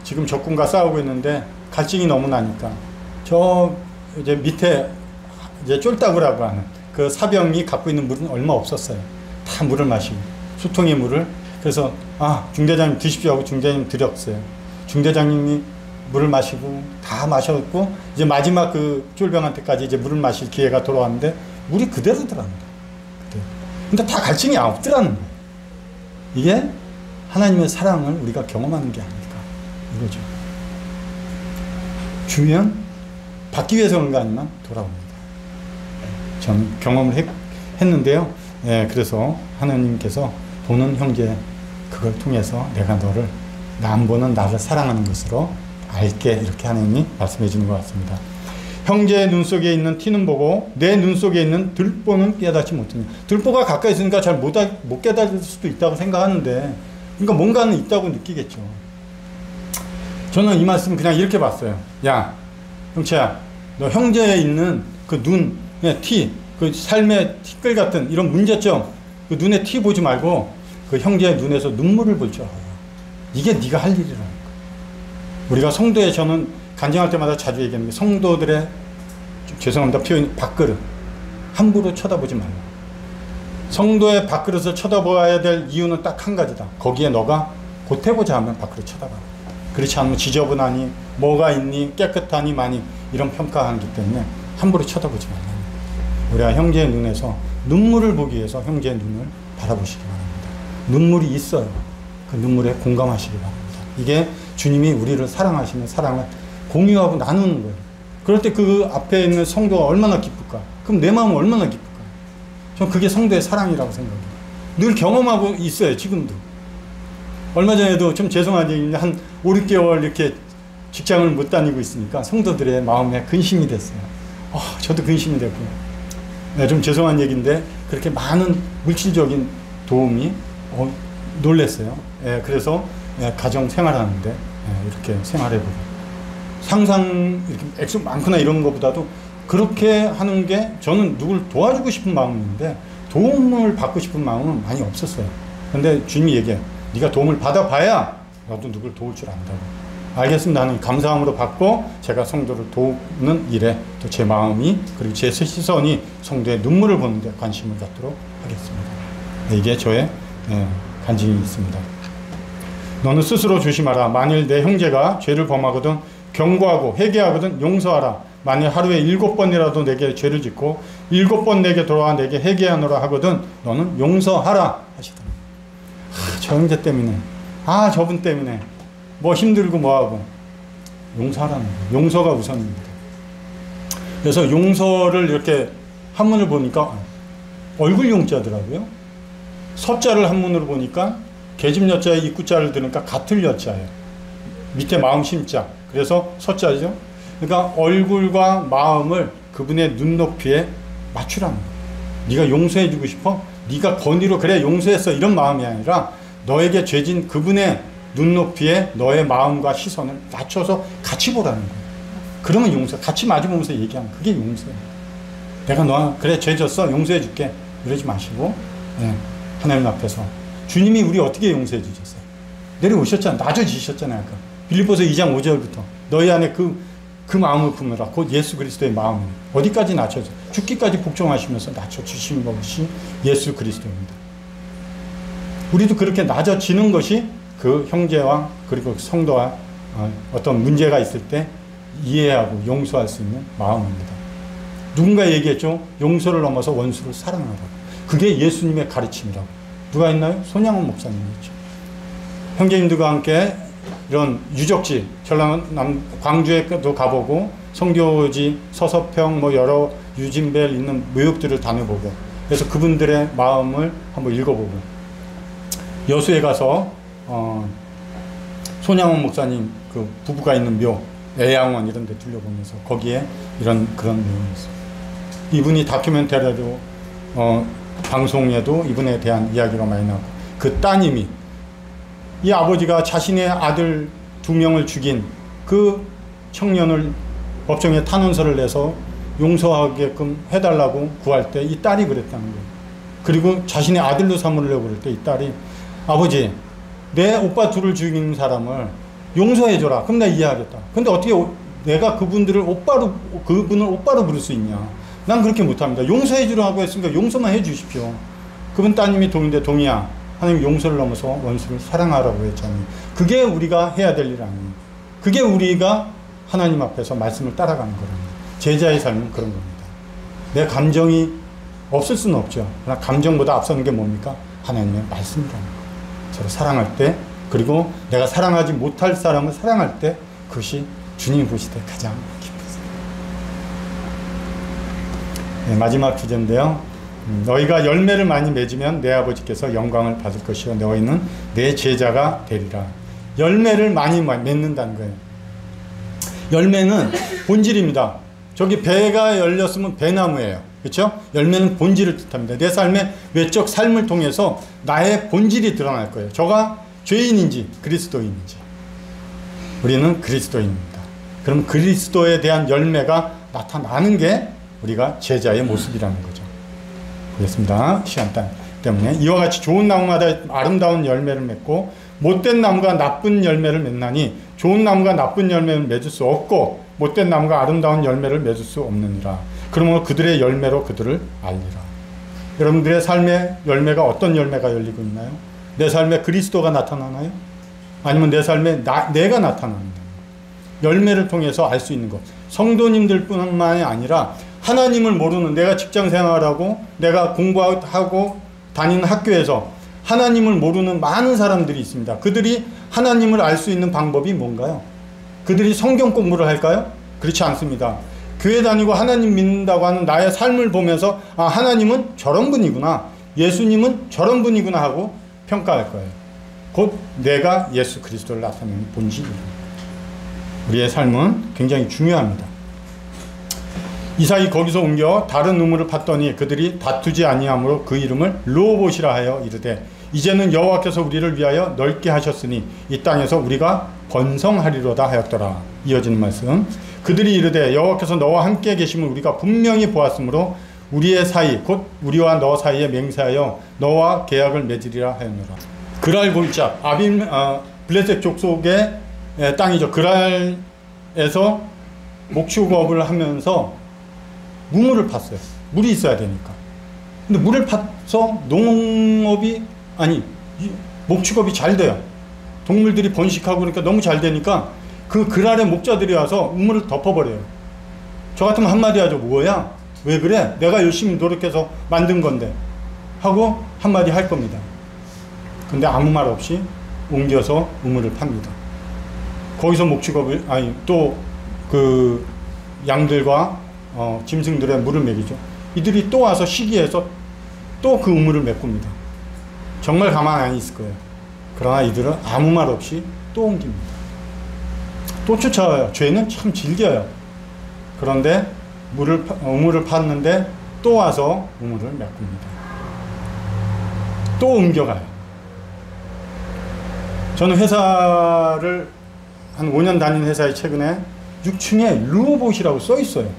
지금 적군과 싸우고 있는데 갈증이 너무 나니까 저 이제 밑에 이제 쫄따구라고 하는 그 사병이 갖고 있는 물은 얼마 없었어요. 다 물을 마시고 수통의 물을 그래서 중대장님 드십시오 하고 중대장님 드렸어요. 중대장님이 물을 마시고 다 마셨고 이제 마지막 그 쫄병한테까지 이제 물을 마실 기회가 돌아왔는데 물이 그대로더랍니다. 근데 다 갈증이 없더라는 거예요. 이게 하나님의 사랑을 우리가 경험하는 게 아닐까 이거죠. 주면 받기 위해서 그런 거 아니면 돌아옵니다. 저는 경험을 했는데요. 그래서 하나님께서 보는 형제 그걸 통해서 내가 너를 나 안 보는 나를 사랑하는 것으로 알게 이렇게 하나님이 말씀해 주는 것 같습니다. 형제의 눈 속에 있는 티는 보고 내 눈 속에 있는 들보는 깨닫지 못하냐. 들보가 가까이 있으니까 잘 못 깨닫을 수도 있다고 생각하는데 그러니까 뭔가는 있다고 느끼겠죠. 저는 이 말씀 그냥 이렇게 봤어요. 야 형체야 너 형제에 있는 그 눈의 티 그 삶의 티끌 같은 이런 문제점 그 눈에 티 보지 말고 그 형제의 눈에서 눈물을 볼 줄 알아. 이게 네가 할 일이라는 거야. 우리가 성도에 저는 간증할 때마다 자주 얘기하는 게 성도들의 죄송합니다 표현 밥그릇 함부로 쳐다보지 말라. 성도의 밥그릇을 쳐다봐야 될 이유는 딱 한 가지다. 거기에 너가 보태고자 하면 밥그릇 쳐다봐. 그렇지 않으면 지저분하니 뭐가 있니 깨끗하니 많이 이런 평가하기 때문에 함부로 쳐다보지 말라. 우리가 형제의 눈에서 눈물을 보기 위해서 형제의 눈을 바라보시기 바랍니다. 눈물이 있어요. 그 눈물에 공감하시기 바랍니다. 이게 주님이 우리를 사랑하시는 사랑을 공유하고 나누는 거예요. 그럴 때 그 앞에 있는 성도가 얼마나 기쁠까? 그럼 내 마음은 얼마나 기쁠까? 전 그게 성도의 사랑이라고 생각해요. 늘 경험하고 있어요, 지금도. 얼마 전에도 좀 죄송하지, 한 5, 6개월 이렇게 직장을 못 다니고 있으니까 성도들의 마음에 근심이 됐어요. 저도 근심이 됐고. 네, 좀 죄송한 얘기인데, 그렇게 많은 물질적인 도움이 놀랬어요. 예, 그래서 가정 생활하는데 이렇게 생활해보고. 상상 이렇게 액수 많거나 이런 것보다도 그렇게 하는 게 저는 누굴 도와주고 싶은 마음인데 도움을 받고 싶은 마음은 많이 없었어요. 근데 주님이 얘기해. 네가 도움을 받아봐야 너도 누굴 도울 줄 안다고. 알겠습니다. 나는 감사함으로 받고 제가 성도를 도우는 일에 또 제 마음이 그리고 제 시선이 성도의 눈물을 보는 데 관심을 갖도록 하겠습니다. 이게 저의 간증이 있습니다. 너는 스스로 조심하라. 만일 내 형제가 죄를 범하거든 경고하고 회개하거든 용서하라. 만일 하루에 7번이라도 내게 죄를 짓고 7번 내게 돌아와 내게 회개하노라 하거든 너는 용서하라 하시더라. 저 형제 때문에 저분 때문에 뭐 힘들고 뭐하고 용서하라는 거예요. 용서가 우선입니다. 그래서 용서를 이렇게 한문을 보니까 얼굴 용자더라고요. 서자를 한문으로 보니까 계집 여자에 입구자를 들으니까 같을 여자예요. 밑에 마음 심자. 그래서 서자죠. 그러니까 얼굴과 마음을 그분의 눈높이에 맞추라는 거예요. 네가 용서해주고 싶어? 네가 권위로 그래 용서했어 이런 마음이 아니라 너에게 죄진 그분의 눈높이에 너의 마음과 시선을 맞춰서 같이 보라는 거예요. 그러면 용서. 같이 마주보면서 얘기하면 그게 용서예요. 내가 너 그래 죄 졌어 용서해줄게 이러지 마시고 하나님 앞에서 주님이 우리 어떻게 용서해 주셨어요? 내려오셨잖아요. 낮아지셨잖아요. 아까. 빌립보서 2장 5절부터 너희 안에 그 마음을 품으라. 곧 예수 그리스도의 마음을 어디까지 낮춰져 죽기까지 복종하시면서 낮춰주신 것이 예수 그리스도입니다. 우리도 그렇게 낮아지는 것이 그 형제와 그리고 성도와 어떤 문제가 있을 때 이해하고 용서할 수 있는 마음입니다. 누군가 얘기했죠. 용서를 넘어서 원수를 사랑하라고. 그게 예수님의 가르침이라고. 누가 있나요? 손양원 목사님이었죠. 형제님들과 함께 이런 유적지, 전남 광주에도 가보고 성교지, 서서평, 뭐 여러 유진벨 있는 묘역들을 다녀보고 그래서 그분들의 마음을 한번 읽어보고 여수에 가서 손양원 목사님 그 부부가 있는 묘, 애양원 이런 데 둘러보면서 거기에 그런 내용이 있어요. 이분이 다큐멘터리로 방송에도 이분에 대한 이야기가 많이 나오고 그 따님이 이 아버지가 자신의 아들 2명을 죽인 그 청년을 법정에 탄원서를 내서 용서하게끔 해달라고 구할 때 이 딸이 그랬다는 거예요. 그리고 자신의 아들로 삼으려고 그럴 때 이 딸이 아버지 내 오빠 둘을 죽인 사람을 용서해줘라. 그럼 내가 이해하겠다. 근데 어떻게 내가 그분을 오빠로 부를 수 있냐. 난 그렇게 못합니다. 용서해주라고 했으니까 용서만 해주십시오. 그분 따님이 동인데 동이야. 하나님 용서를 넘어서 원수를 사랑하라고 했잖아요. 그게 우리가 해야 될 일 아니에요. 그게 우리가 하나님 앞에서 말씀을 따라가는 거랍니다. 제자의 삶은 그런 겁니다. 내 감정이 없을 수는 없죠. 그러나 감정보다 앞서는 게 뭡니까? 하나님의 말씀이라는 거예요. 저를 사랑할 때 그리고 내가 사랑하지 못할 사람을 사랑할 때 그것이 주님이 보실 때 가장 기쁘세요. 네, 마지막 주제인데요. 너희가 열매를 많이 맺으면 내 아버지께서 영광을 받을 것이요 너희는 내 제자가 되리라. 열매를 많이 맺는다는 거예요. 열매는 본질입니다. 저기 배가 열렸으면 배나무예요. 그렇죠? 열매는 본질을 뜻합니다. 내 삶의 외적 삶을 통해서 나의 본질이 드러날 거예요. 저가 죄인인지 그리스도인인지. 우리는 그리스도인입니다. 그럼 그리스도에 대한 열매가 나타나는 게 우리가 제자의 모습이라는 거죠. 보겠습니다. 시간 때문에. 이와 같이 좋은 나무마다 아름다운 열매를 맺고 못된 나무가 나쁜 열매를 맺나니 좋은 나무가 나쁜 열매를 맺을 수 없고 못된 나무가 아름다운 열매를 맺을 수 없느니라. 그러므로 그들의 열매로 그들을 알리라. 여러분들의 삶의 열매가 어떤 열매가 열리고 있나요? 내 삶에 그리스도가 나타나나요? 아니면 내 삶에 내가 나타나는가? 열매를 통해서 알 수 있는 것. 성도님들 뿐만이 아니라 하나님을 모르는 내가 직장 생활하고 내가 공부하고 다니는 학교에서 하나님을 모르는 많은 사람들이 있습니다. 그들이 하나님을 알 수 있는 방법이 뭔가요? 그들이 성경 공부를 할까요? 그렇지 않습니다. 교회 다니고 하나님 믿는다고 하는 나의 삶을 보면서 아, 하나님은 저런 분이구나, 예수님은 저런 분이구나 하고 평가할 거예요. 곧 내가 예수 그리스도를 나타내는 본질입니다. 우리의 삶은 굉장히 중요합니다. 이사이 거기서 옮겨 다른 우물을 팠더니 그들이 다투지 아니함으로 그 이름을 르호봇이라 하여 이르되 이제는 여호와께서 우리를 위하여 넓게 하셨으니 이 땅에서 우리가 번성하리로다 하였더라. 이어지는 말씀. 그들이 이르되 여호와께서 너와 함께 계심을 우리가 분명히 보았으므로 우리의 사이 곧 우리와 너 사이에 맹세하여 너와 계약을 맺으리라 하였노라. 그랄 골짜 블레셋 족속의 땅이죠. 그랄에서 목축업을 하면서 우물을 팠어요. 물이 있어야 되니까. 근데 물을 파서 농업이 목축업이 잘 돼요. 동물들이 번식하고 그러니까 너무 잘 되니까 그 그랄의 목자들이 와서 우물을 덮어버려요. 저 같으면 한마디 하죠. 뭐야? 왜 그래? 내가 열심히 노력해서 만든 건데 하고 한마디 할 겁니다. 근데 아무 말 없이 옮겨서 우물을 팝니다. 거기서 목축업을 또 그 양들과 짐승들의 물을 먹이죠. 이들이 또 와서 시기해서 또 그 우물을 메꿉니다. 정말 가만히 안 있을 거예요. 그러나 이들은 아무 말 없이 또 옮깁니다. 또 쫓아와요. 죄는 참 질겨요. 그런데 우물을 팠는데 또 와서 우물을 메꿉니다. 또 옮겨가요. 저는 회사를 한 5년 다닌 회사에 최근에 6층에 르호봇이라고 써 있어요.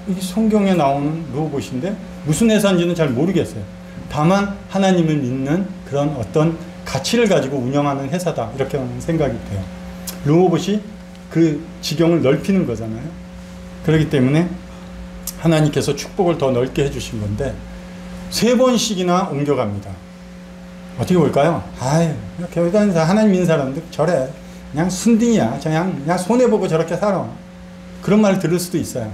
이게 성경에 나오는 르호봇인데 무슨 회사인지는 잘 모르겠어요. 다만 하나님을 믿는 그런 어떤 가치를 가지고 운영하는 회사다, 이렇게 생각이 돼요. 르호봇이 그 지경을 넓히는 거잖아요. 그렇기 때문에 하나님께서 축복을 더 넓게 해주신 건데 3번씩이나 옮겨갑니다. 어떻게 볼까요? 교회 다니면서 하나님 믿는 사람들 저래, 그냥 순딩이야, 그냥 손해보고 저렇게 살아, 그런 말 들을 수도 있어요.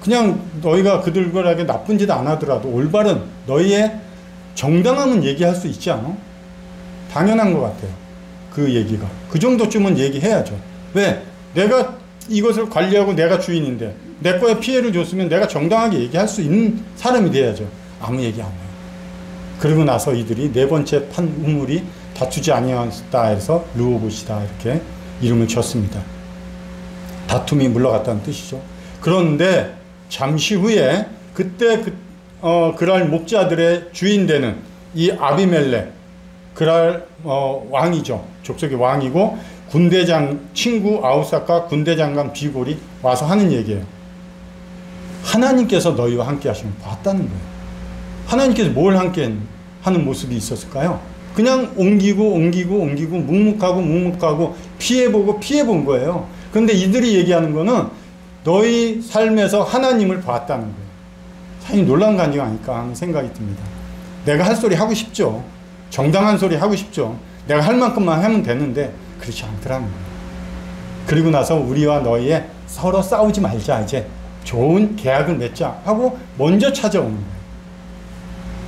그냥 너희가 그들에게 나쁜 짓 안 하더라도 올바른 너희의 정당함은 얘기할 수 있지 않아? 당연한 것 같아요. 그 얘기가 그 정도쯤은 얘기해야죠. 왜? 내가 이것을 관리하고 내가 주인인데 내 거에 피해를 줬으면 내가 정당하게 얘기할 수 있는 사람이 돼야죠. 아무 얘기 안 해요. 그러고 나서 이들이 4번째 판 우물이 다투지 아니하였다 해서 르호봇이다, 이렇게 이름을 줬습니다. 다툼이 물러갔다는 뜻이죠. 그런데 잠시 후에 그때 그랄 목자들의 주인 되는 이 아비멜렉, 그랄 왕이죠. 족속의 왕이고 군대장 친구 아우삭과 군대장관 비골이 와서 하는 얘기예요. 하나님께서 너희와 함께 하시면 봤다는 거예요. 하나님께서 뭘 함께 하는 모습이 있었을까요? 그냥 옮기고 묵묵하고 피해보고 피해본 거예요. 그런데 이들이 얘기하는 거는 너희 삶에서 하나님을 봤다는 거예요. 상당히 놀라운 간증이 아닐까 하는 생각이 듭니다. 내가 할 소리 하고 싶죠. 정당한 소리 하고 싶죠. 내가 할 만큼만 하면 되는데 그렇지 않더라는 거예요. 그리고 나서 우리와 너희의 서로 싸우지 말자, 이제 좋은 계약을 맺자 하고 먼저 찾아오는 거예요.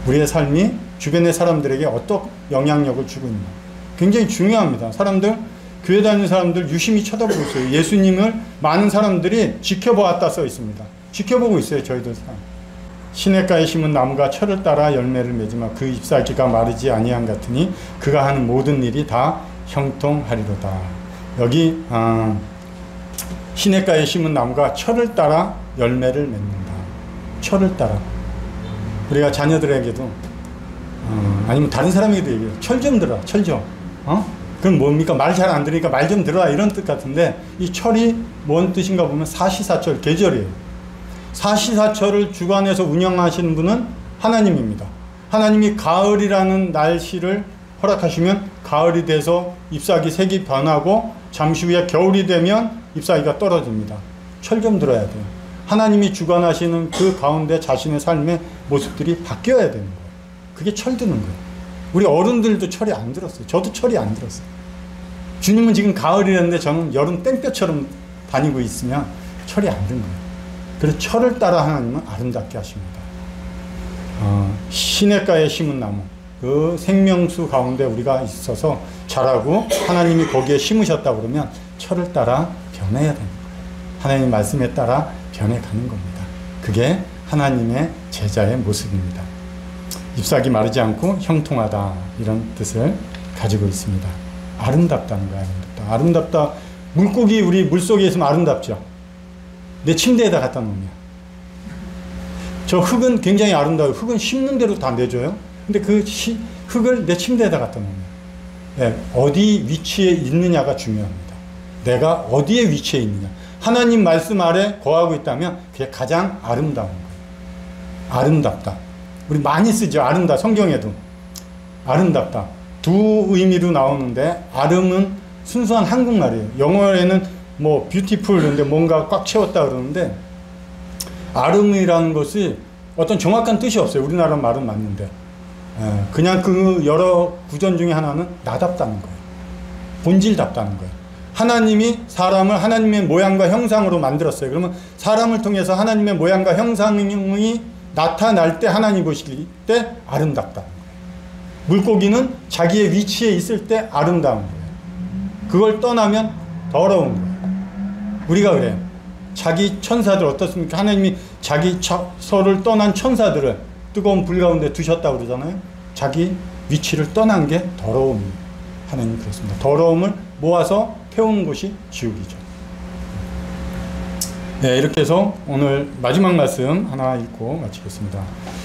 우리의 삶이 주변의 사람들에게 어떤 영향력을 주고 있는가 굉장히 중요합니다. 교회 다니는 사람들 유심히 쳐다보고 있어요. 예수님을 많은 사람들이 지켜보았다 써 있습니다. 지켜보고 있어요. 저희들 사람. 시냇가에 심은 나무가 철을 따라 열매를 맺으며 그 잎사귀가 마르지 아니함 같으니 그가 하는 모든 일이 다 형통하리로다. 여기 시냇가에 심은 나무가 철을 따라 열매를 맺는다. 철을 따라. 우리가 자녀들에게도 아니면 다른 사람에게도 얘기해요. 철 좀 들어. 철 좀. 그럼 뭡니까? 말 잘 안 들으니까 말 좀 들어라, 이런 뜻 같은데 이 철이 뭔 뜻인가 보면 사시사철, 계절이에요. 사시사철을 주관해서 운영하시는 분은 하나님입니다. 하나님이 가을이라는 날씨를 허락하시면 가을이 돼서 잎사귀 색이 변하고 잠시 후에 겨울이 되면 잎사귀가 떨어집니다. 철 좀 들어야 돼요. 하나님이 주관하시는 그 가운데 자신의 삶의 모습들이 바뀌어야 되는 거예요. 그게 철 드는 거예요. 우리 어른들도 철이 안 들었어요. 저도 철이 안 들었어요. 주님은 지금 가을이랬는데 저는 여름 땡볕처럼 다니고 있으면 철이 안 든 거예요. 그래서 철을 따라 하나님은 아름답게 하십니다. 시냇가에 심은 나무, 그 생명수 가운데 우리가 있어서 자라고 하나님이 거기에 심으셨다 그러면 철을 따라 변해야 되는 거예요. 하나님 말씀에 따라 변해가는 겁니다. 그게 하나님의 제자의 모습입니다. 잎사귀 마르지 않고 형통하다 이런 뜻을 가지고 있습니다. 아름답다는 거야. 아름답다. 물고기 우리 물속에 있으면 아름답죠. 내 침대에다 갖다 놓으면. 저 흙은 굉장히 아름다워요. 흙은 심는 대로 다 내줘요. 근데 그 흙을 내 침대에다 갖다 놓으면 네, 어디 위치에 있느냐가 중요합니다. 내가 어디에 위치해 있느냐. 하나님 말씀 아래 거하고 있다면 그게 가장 아름다운 거예요. 아름답다. 우리 많이 쓰죠. 아름다. 성경에도 아름답다. 두 의미로 나오는데 아름은 순수한 한국말이에요. 영어에는 뭐 beautiful 그런데 뭔가 꽉 채웠다 그러는데 아름이라는 것이 어떤 정확한 뜻이 없어요. 우리나라 말은 맞는데 그냥 그 여러 구전 중에 하나는 나답다는 거예요. 본질답다는 거예요. 하나님이 사람을 하나님의 모양과 형상으로 만들었어요. 그러면 사람을 통해서 하나님의 모양과 형상이 나타날 때 하나님 보실 때 아름답다는 거예요. 물고기는 자기의 위치에 있을 때 아름다운 거예요. 그걸 떠나면 더러운 거예요. 우리가 그래요. 자기 천사들 어떻습니까? 하나님이 자기 서를 떠난 천사들을 뜨거운 불 가운데 두셨다고 그러잖아요. 자기 위치를 떠난 게 더러움이에요. 하나님 그렇습니다. 더러움을 모아서 태우는 것이 지옥이죠. 네, 이렇게 해서 오늘 마지막 말씀 하나 읽고 마치겠습니다.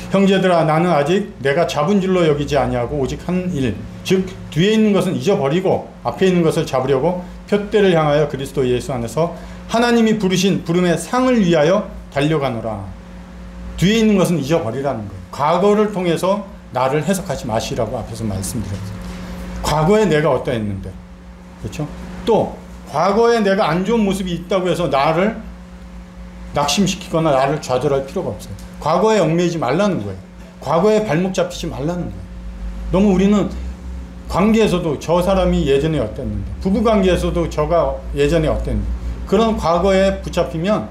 형제들아, 나는 아직 내가 잡은 줄로 여기지 아니하고 오직 한 일, 즉 뒤에 있는 것은 잊어버리고 앞에 있는 것을 잡으려고 표대를 향하여 그리스도 예수 안에서 하나님이 부르신 부름의 상을 위하여 달려가노라. 뒤에 있는 것은 잊어버리라는 거예요. 과거를 통해서 나를 해석하지 마시라고 앞에서 말씀드렸습니다. 과거에 내가 어떠했는데, 그렇죠? 또 과거에 내가 안 좋은 모습이 있다고 해서 나를 낙심시키거나 나를 좌절할 필요가 없어요. 과거에 얽매이지 말라는 거예요. 과거에 발목 잡히지 말라는 거예요. 너무 우리는 관계에서도 저 사람이 예전에 어땠는데, 부부관계에서도 저가 예전에 어땠는데, 그런 과거에 붙잡히면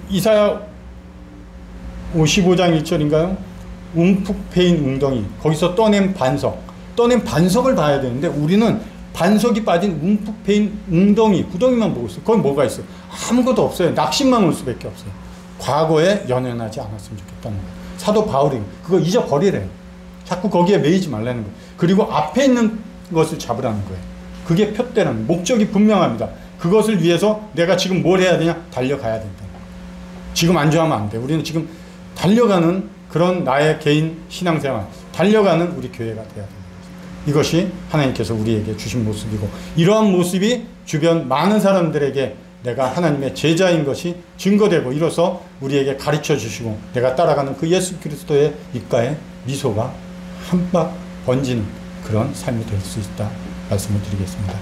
이사야 55장 1절인가요? 움푹 패인 웅덩이, 거기서 떠낸 반석을 봐야 되는데 우리는 반석이 빠진 움푹 패인 웅덩이, 구덩이만 보고 있어요. 거기 뭐가 있어요? 아무것도 없어요. 낙심만 올 수밖에 없어요. 과거에 연연하지 않았으면 좋겠다는 거예요. 사도 바울이 그거 잊어버리래요. 자꾸 거기에 매이지 말라는 거예요. 그리고 앞에 있는 것을 잡으라는 거예요. 그게 표대라는 목적이 분명합니다. 그것을 위해서 내가 지금 뭘 해야 되냐? 달려가야 된다. 지금 안주하면 안 돼. 우리는 지금 달려가는 그런 나의 개인 신앙생활, 달려가는 우리 교회가 돼야 됩니다. 이것이 하나님께서 우리에게 주신 모습이고, 이러한 모습이 주변 많은 사람들에게 내가 하나님의 제자인 것이 증거되고 이로써 우리에게 가르쳐 주시고 내가 따라가는 그 예수 그리스도의 입가에 미소가 한박 번지는 그런 삶이 될 수 있다 말씀을 드리겠습니다.